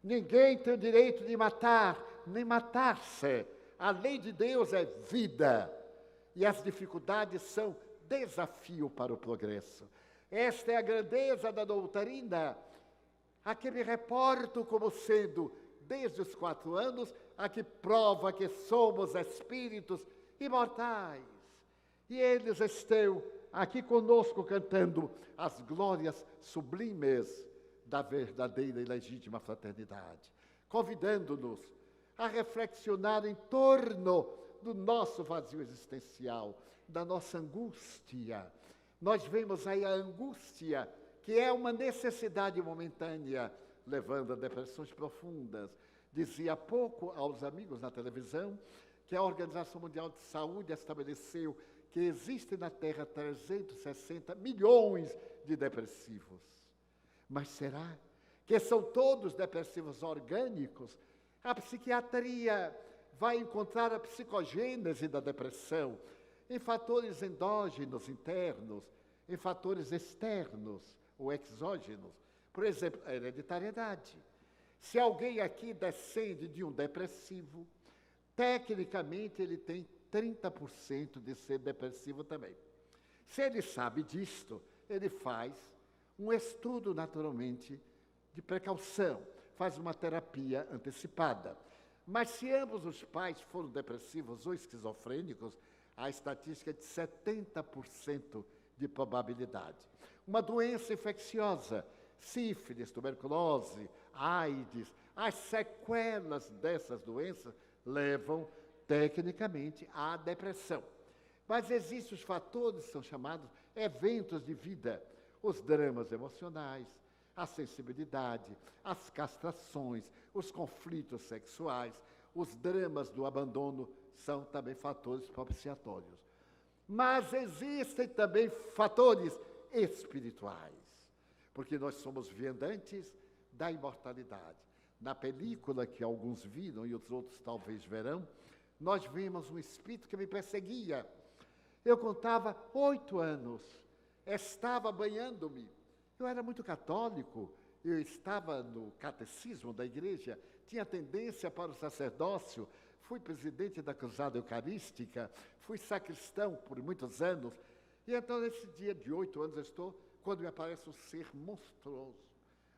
Ninguém tem o direito de matar, nem matar-se. A lei de Deus é vida. E as dificuldades são desafio para o progresso. Esta é a grandeza da doutrina, a que me reporto como sendo, desde os 4 anos, a que prova que somos espíritos imortais. E eles estão aqui conosco cantando as glórias sublimes da verdadeira e legítima fraternidade, convidando-nos a reflexionar em torno do nosso vazio existencial, da nossa angústia. Nós vemos aí a angústia, que é uma necessidade momentânea, levando a depressões profundas. Dizia há pouco aos amigos na televisão que a Organização Mundial de Saúde estabeleceu que existem na Terra 360 milhões de depressivos. Mas será que são todos depressivos orgânicos? A psiquiatria vai encontrar a psicogênese da depressão em fatores endógenos, internos, em fatores externos ou exógenos. Por exemplo, a hereditariedade. Se alguém aqui descende de um depressivo, tecnicamente ele tem 30% de ser depressivo também. Se ele sabe disto, ele faz um estudo naturalmente de precaução, faz uma terapia antecipada. Mas se ambos os pais foram depressivos ou esquizofrênicos, a estatística é de 70% de probabilidade. Uma doença infecciosa, sífilis, tuberculose, AIDS, as sequelas dessas doenças levam, tecnicamente, à depressão. Mas existem os fatores que são chamados eventos de vida, os dramas emocionais, a sensibilidade, as castrações, os conflitos sexuais, os dramas do abandono são também fatores propiciatórios. Mas existem também fatores espirituais, porque nós somos viandantes da imortalidade. Na película que alguns viram e os outros talvez verão, nós vimos um espírito que me perseguia. Eu contava 8 anos, estava banhando-me. Eu era muito católico, eu estava no catecismo da igreja, tinha tendência para o sacerdócio, fui presidente da Cruzada Eucarística, fui sacristão por muitos anos. E então, nesse dia de 8 anos, eu estou, quando me aparece um ser monstruoso,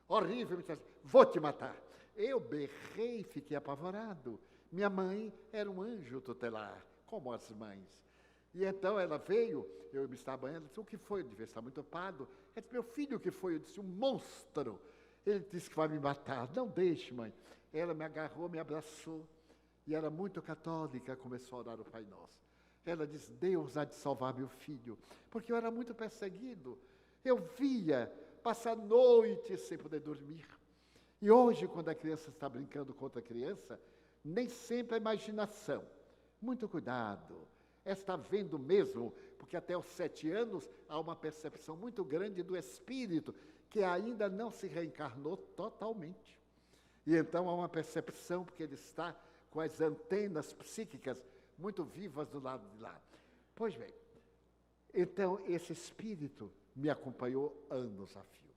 horrível, me diz, vou te matar. Eu berrei e fiquei apavorado. Minha mãe era um anjo tutelar, como as mães. E então ela veio, eu me estava banhando, ela disse, o que foi? Eu devia estar muito ocupado. Ela disse, meu filho, o que foi? Eu disse, um monstro. Ele disse que vai me matar. Não deixe, mãe. Ela me agarrou, me abraçou, e era muito católica, começou a orar o Pai Nosso. Ela disse, Deus há de salvar meu filho, porque eu era muito perseguido. Eu via passar noites sem poder dormir. E hoje, quando a criança está brincando com outra criança, nem sempre a imaginação. Muito cuidado. Está vendo mesmo, porque até os 7 anos há uma percepção muito grande do espírito, que ainda não se reencarnou totalmente. E então há uma percepção, porque ele está com as antenas psíquicas muito vivas do lado de lá. Pois bem, então esse espírito me acompanhou anos a fio.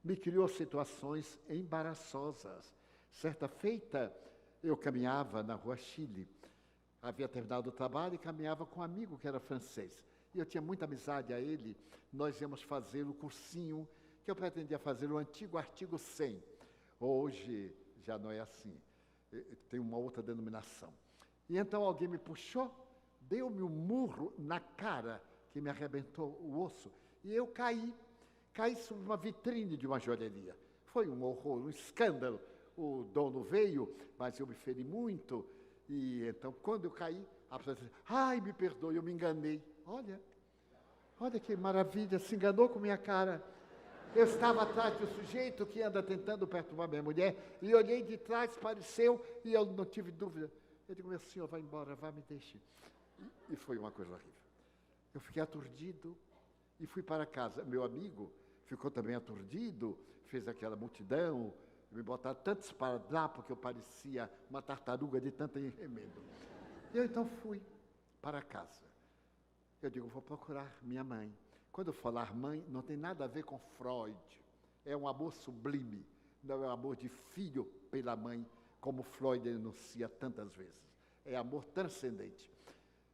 Me criou situações embaraçosas. Certa feita, eu caminhava na rua Chile, havia terminado o trabalho e caminhava com um amigo que era francês. E eu tinha muita amizade a ele, nós íamos fazer o cursinho que eu pretendia fazer, o antigo artigo 100. Hoje já não é assim, tem uma outra denominação. E então alguém me puxou, deu-me um murro na cara, que me arrebentou o osso, e eu caí sobre uma vitrine de uma joalheria. Foi um horror, um escândalo. O dono veio, mas eu me feri muito, e então quando eu caí, a pessoa disse, ai, me perdoe, eu me enganei. Olha que maravilha, se enganou com minha cara. Eu estava atrás do sujeito que anda tentando perturbar minha mulher, e olhei de trás, pareceu, e eu não tive dúvida. Eu digo, meu senhor, vai embora, vá, me deixe. E foi uma coisa horrível. Eu fiquei aturdido e fui para casa. Meu amigo ficou também aturdido, fez aquela multidão, me botaram tantos esparadrapos porque eu parecia uma tartaruga de tanto remendo. Eu então fui para casa. Eu digo, vou procurar minha mãe. Quando eu falar mãe, não tem nada a ver com Freud. É um amor sublime, não é um amor de filho pela mãe, como Freud enuncia tantas vezes. É amor transcendente.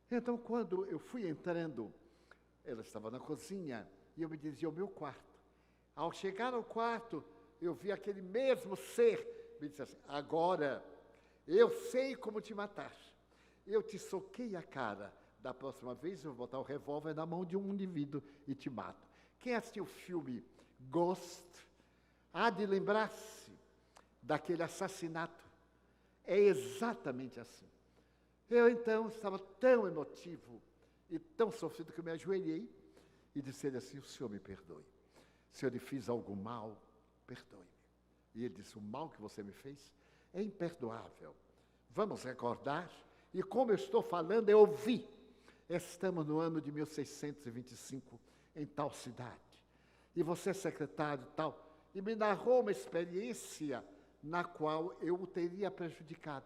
Então, quando eu fui entrando, ela estava na cozinha e eu me dirigia ao meu quarto. Ao chegar ao quarto, eu vi aquele mesmo ser, me disse assim, agora, eu sei como te matar. Eu te soquei a cara. Da próxima vez eu vou botar o revólver na mão de um indivíduo e te mato. Quem assistiu o filme Ghost há de lembrar-se daquele assassinato. É exatamente assim. Eu então estava tão emotivo e tão sofrido que eu me ajoelhei e disse ele assim, o senhor me perdoe. Se eu lhe fiz algum mal, perdoe-me. E ele disse, o mal que você me fez é imperdoável. Vamos recordar, e como eu estou falando, eu ouvi. Estamos no ano de 1625, em tal cidade. E você é secretário e tal. E me narrou uma experiência na qual eu o teria prejudicado.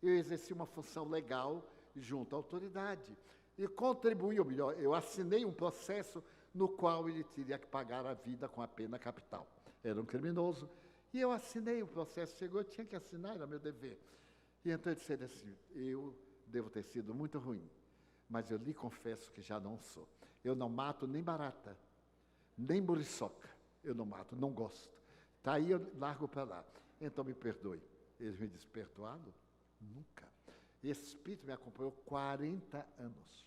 Eu exerci uma função legal junto à autoridade. E contribuí, ou melhor, eu assinei um processo no qual ele teria que pagar a vida com a pena capital. Era um criminoso. E eu assinei o processo, chegou, eu tinha que assinar, era meu dever. E então ele disse assim, eu devo ter sido muito ruim. Mas eu lhe confesso que já não sou. Eu não mato nem barata, nem muriçoca. Eu não mato, não gosto. Está aí, eu largo para lá. Então me perdoe. Ele me disse, perdoado? Nunca. Esse espírito me acompanhou 40 anos.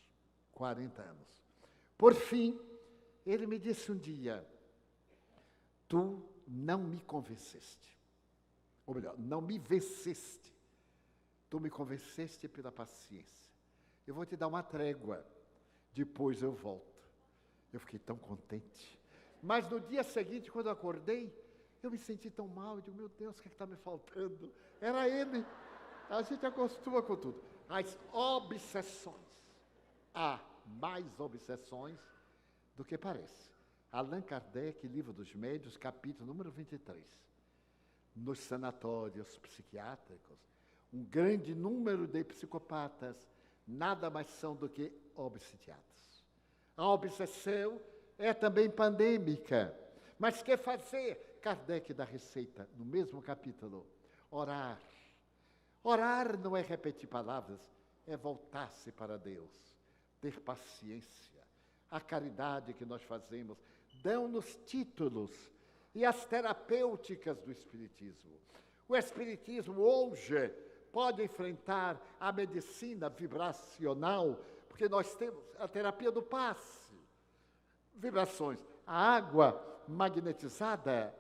40 anos. Por fim, ele me disse um dia, tu não me convenceste. Ou melhor, não me venceste. Tu me convenceste pela paciência. Eu vou te dar uma trégua, depois eu volto. Eu fiquei tão contente. Mas no dia seguinte, quando eu acordei, eu me senti tão mal. Eu digo, meu Deus, o que está me faltando? Era ele. A gente acostuma com tudo. As obsessões. Há mais obsessões do que parece. Allan Kardec, Livro dos Médiuns, capítulo número 23. Nos sanatórios psiquiátricos, um grande número de psicopatas nada mais são do que obsidiados. A obsessão é também pandêmica. Mas que fazer? Kardec dá receita, no mesmo capítulo. Orar. Orar não é repetir palavras, é voltar-se para Deus. Ter paciência. A caridade que nós fazemos dão-nos títulos e as terapêuticas do Espiritismo. O Espiritismo hoje pode enfrentar a medicina vibracional, porque nós temos a terapia do passe, vibrações. A água magnetizada,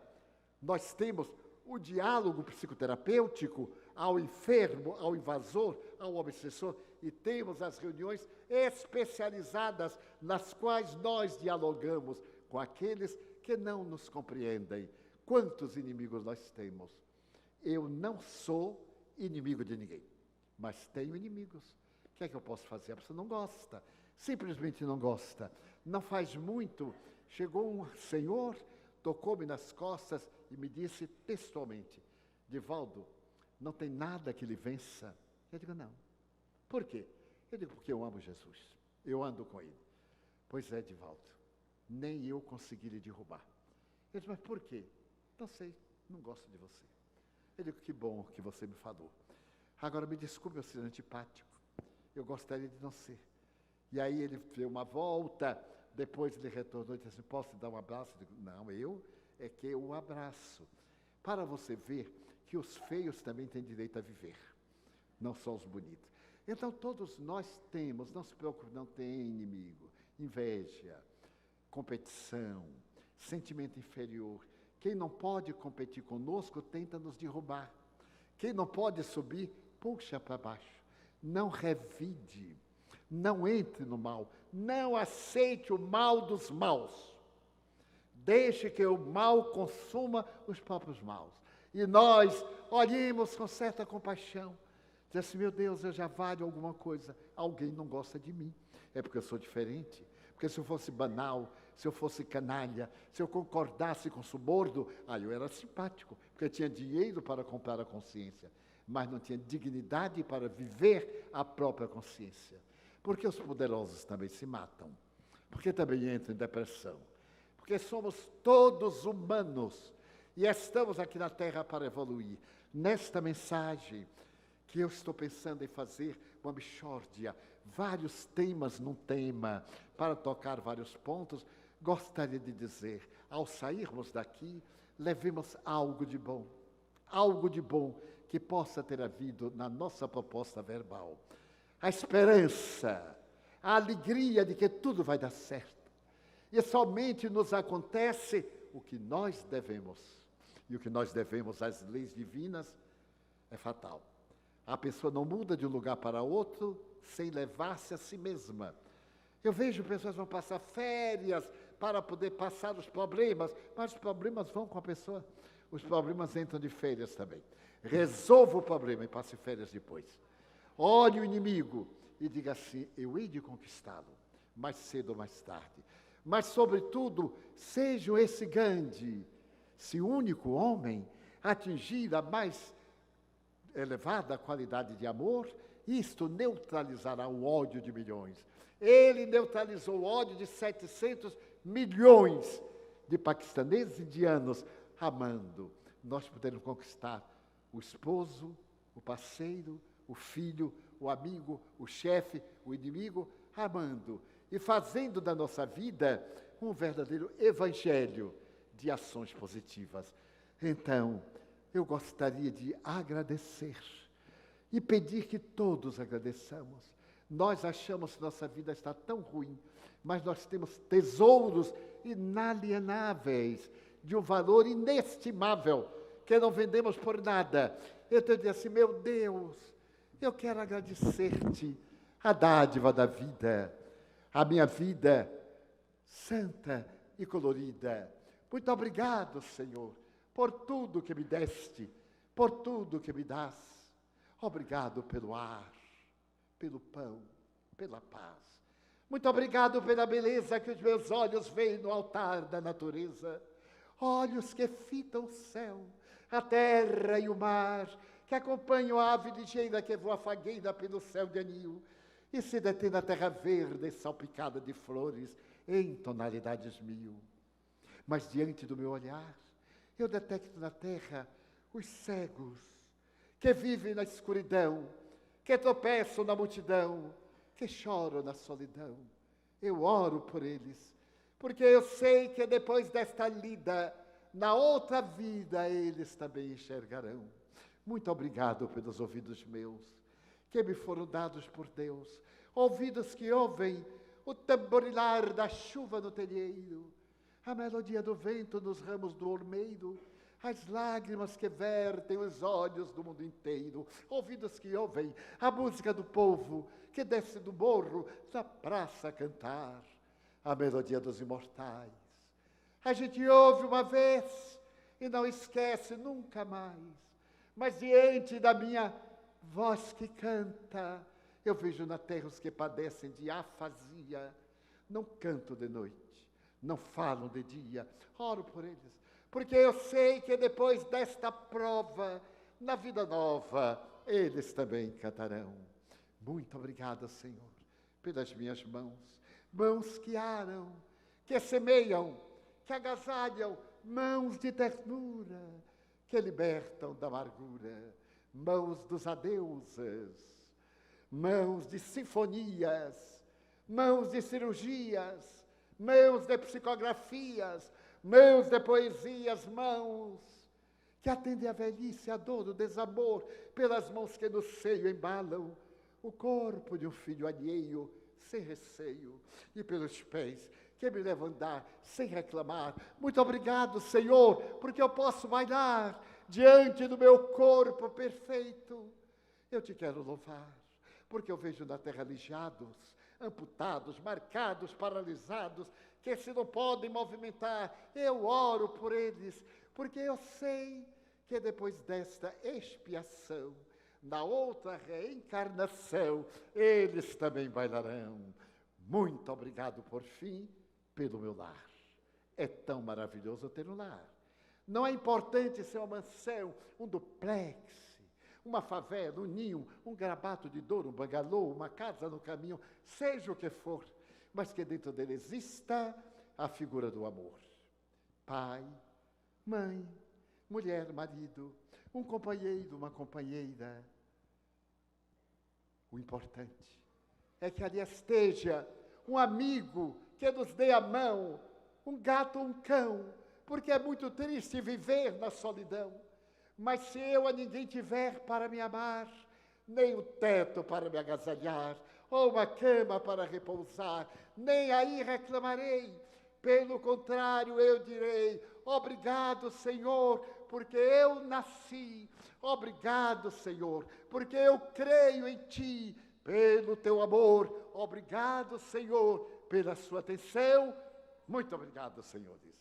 nós temos o diálogo psicoterapêutico ao enfermo, ao invasor, ao obsessor, e temos as reuniões especializadas nas quais nós dialogamos com aqueles que não nos compreendem. Quantos inimigos nós temos? Eu não sou inimigo de ninguém, mas tenho inimigos. O que é que eu posso fazer? A pessoa não gosta, simplesmente não gosta. Não faz muito, chegou um senhor, tocou-me nas costas e me disse textualmente: Divaldo, não tem nada que lhe vença. Eu digo, não. Por quê? Eu digo, porque eu amo Jesus. Eu ando com ele. Pois é, Divaldo, nem eu consegui lhe derrubar. Ele disse, mas por quê? Não sei, não gosto de você. Eu digo, que bom que você me falou. Agora me desculpe eu ser antipático. Eu gostaria de não ser. E aí ele deu uma volta, depois ele retornou e disse assim, posso te dar um abraço? Eu digo, não, é que eu o abraço. Para você ver que os feios também têm direito a viver, não só os bonitos. Então todos nós temos, não se preocupe, não tem inimigo, inveja, competição, sentimento inferior. Quem não pode competir conosco tenta nos derrubar. Quem não pode subir, puxa para baixo. Não revide, não entre no mal, não aceite o mal dos maus. Deixe que o mal consuma os próprios maus. E nós olhemos com certa compaixão. Diz assim, meu Deus, eu já valho alguma coisa. Alguém não gosta de mim. É porque eu sou diferente. Porque se eu fosse banal, se eu fosse canalha, se eu concordasse com o suborno, aí eu era simpático. Porque eu tinha dinheiro para comprar a consciência. Mas não tinha dignidade para viver a própria consciência. Porque os poderosos também se matam. Porque também entram em depressão. Porque somos todos humanos. E estamos aqui na Terra para evoluir. Nesta mensagem que eu estou pensando em fazer uma mixórdia, vários temas num tema, para tocar vários pontos, gostaria de dizer, ao sairmos daqui, levemos algo de bom que possa ter havido na nossa proposta verbal. A esperança, a alegria de que tudo vai dar certo. E somente nos acontece o que nós devemos. E o que nós devemos às leis divinas é fatal. A pessoa não muda de um lugar para outro sem levar-se a si mesma. Eu vejo pessoas que vão passar férias para poder passar os problemas, mas os problemas vão com a pessoa. Os problemas entram de férias também. Resolva o problema e passe férias depois. Olhe o inimigo e diga assim, eu hei de conquistá-lo, mais cedo ou mais tarde. Mas, sobretudo, seja esse Gandhi, esse único homem, atingir a mais elevada qualidade de amor, isto neutralizará o ódio de milhões. Ele neutralizou o ódio de 700 milhões de paquistaneses e indianos amando. Nós podemos conquistar o esposo, o parceiro, o filho, o amigo, o chefe, o inimigo, amando e fazendo da nossa vida um verdadeiro evangelho de ações positivas. Então, eu gostaria de agradecer e pedir que todos agradeçamos. Nós achamos que nossa vida está tão ruim, mas nós temos tesouros inalienáveis, de um valor inestimável, que não vendemos por nada. Eu te digo assim, meu Deus, eu quero agradecer-te a dádiva da vida, a minha vida santa e colorida. Muito obrigado, Senhor, por tudo que me deste, por tudo que me dás. Obrigado pelo ar, pelo pão, pela paz. Muito obrigado pela beleza que os meus olhos veem no altar da natureza. Olhos que fitam o céu, a terra e o mar, que acompanham a ave ligeira que voa fagueira pelo céu de anil e se detém na terra verde salpicada de flores em tonalidades mil. Mas diante do meu olhar, eu detecto na terra os cegos, que vivem na escuridão, que tropeçam na multidão, que choram na solidão. Eu oro por eles, porque eu sei que depois desta lida, na outra vida, eles também enxergarão. Muito obrigado pelos ouvidos meus, que me foram dados por Deus, ouvidos que ouvem o tamborilar da chuva no telheiro, a melodia do vento nos ramos do ormeiro, as lágrimas que vertem os olhos do mundo inteiro, ouvidos que ouvem a música do povo que desce do morro na praça a cantar, a melodia dos imortais. A gente ouve uma vez e não esquece nunca mais, mas diante da minha voz que canta, eu vejo na terra os que padecem de afasia, não canto de noite, não falo de dia, oro por eles, porque eu sei que depois desta prova, na vida nova, eles também cantarão. Muito obrigado, Senhor, pelas minhas mãos, mãos que aram, que semeiam, que agasalham, mãos de ternura, que libertam da amargura, mãos dos adeuses, mãos de sinfonias, mãos de cirurgias, mãos de psicografias, mãos de poesias, mãos que atendem a velhice, a dor, o desamor, pelas mãos que no seio embalam o corpo de um filho alheio, sem receio, e pelos pés que me levam a andar sem reclamar. Muito obrigado, Senhor, porque eu posso bailar diante do meu corpo perfeito. Eu te quero louvar, porque eu vejo na terra aleijados, amputados, marcados, paralisados, que se não podem movimentar. Eu oro por eles, porque eu sei que depois desta expiação, na outra reencarnação, eles também bailarão. Muito obrigado, por fim, pelo meu lar. É tão maravilhoso ter um lar. Não é importante ser uma mansão, um duplex, uma favela, um ninho, um grabato de dor, um bangalô, uma casa no caminho, seja o que for, mas que dentro dele exista a figura do amor. Pai, mãe, mulher, marido, um companheiro, uma companheira. O importante é que ali esteja um amigo que nos dê a mão, um gato, um cão, porque é muito triste viver na solidão. Mas se eu a ninguém tiver para me amar, nem o teto para me agasalhar, ou uma cama para repousar, nem aí reclamarei. Pelo contrário, eu direi: obrigado, Senhor, porque eu nasci. Obrigado, Senhor, porque eu creio em Ti, pelo Teu amor. Obrigado, Senhor, pela Sua atenção. Muito obrigado, senhores.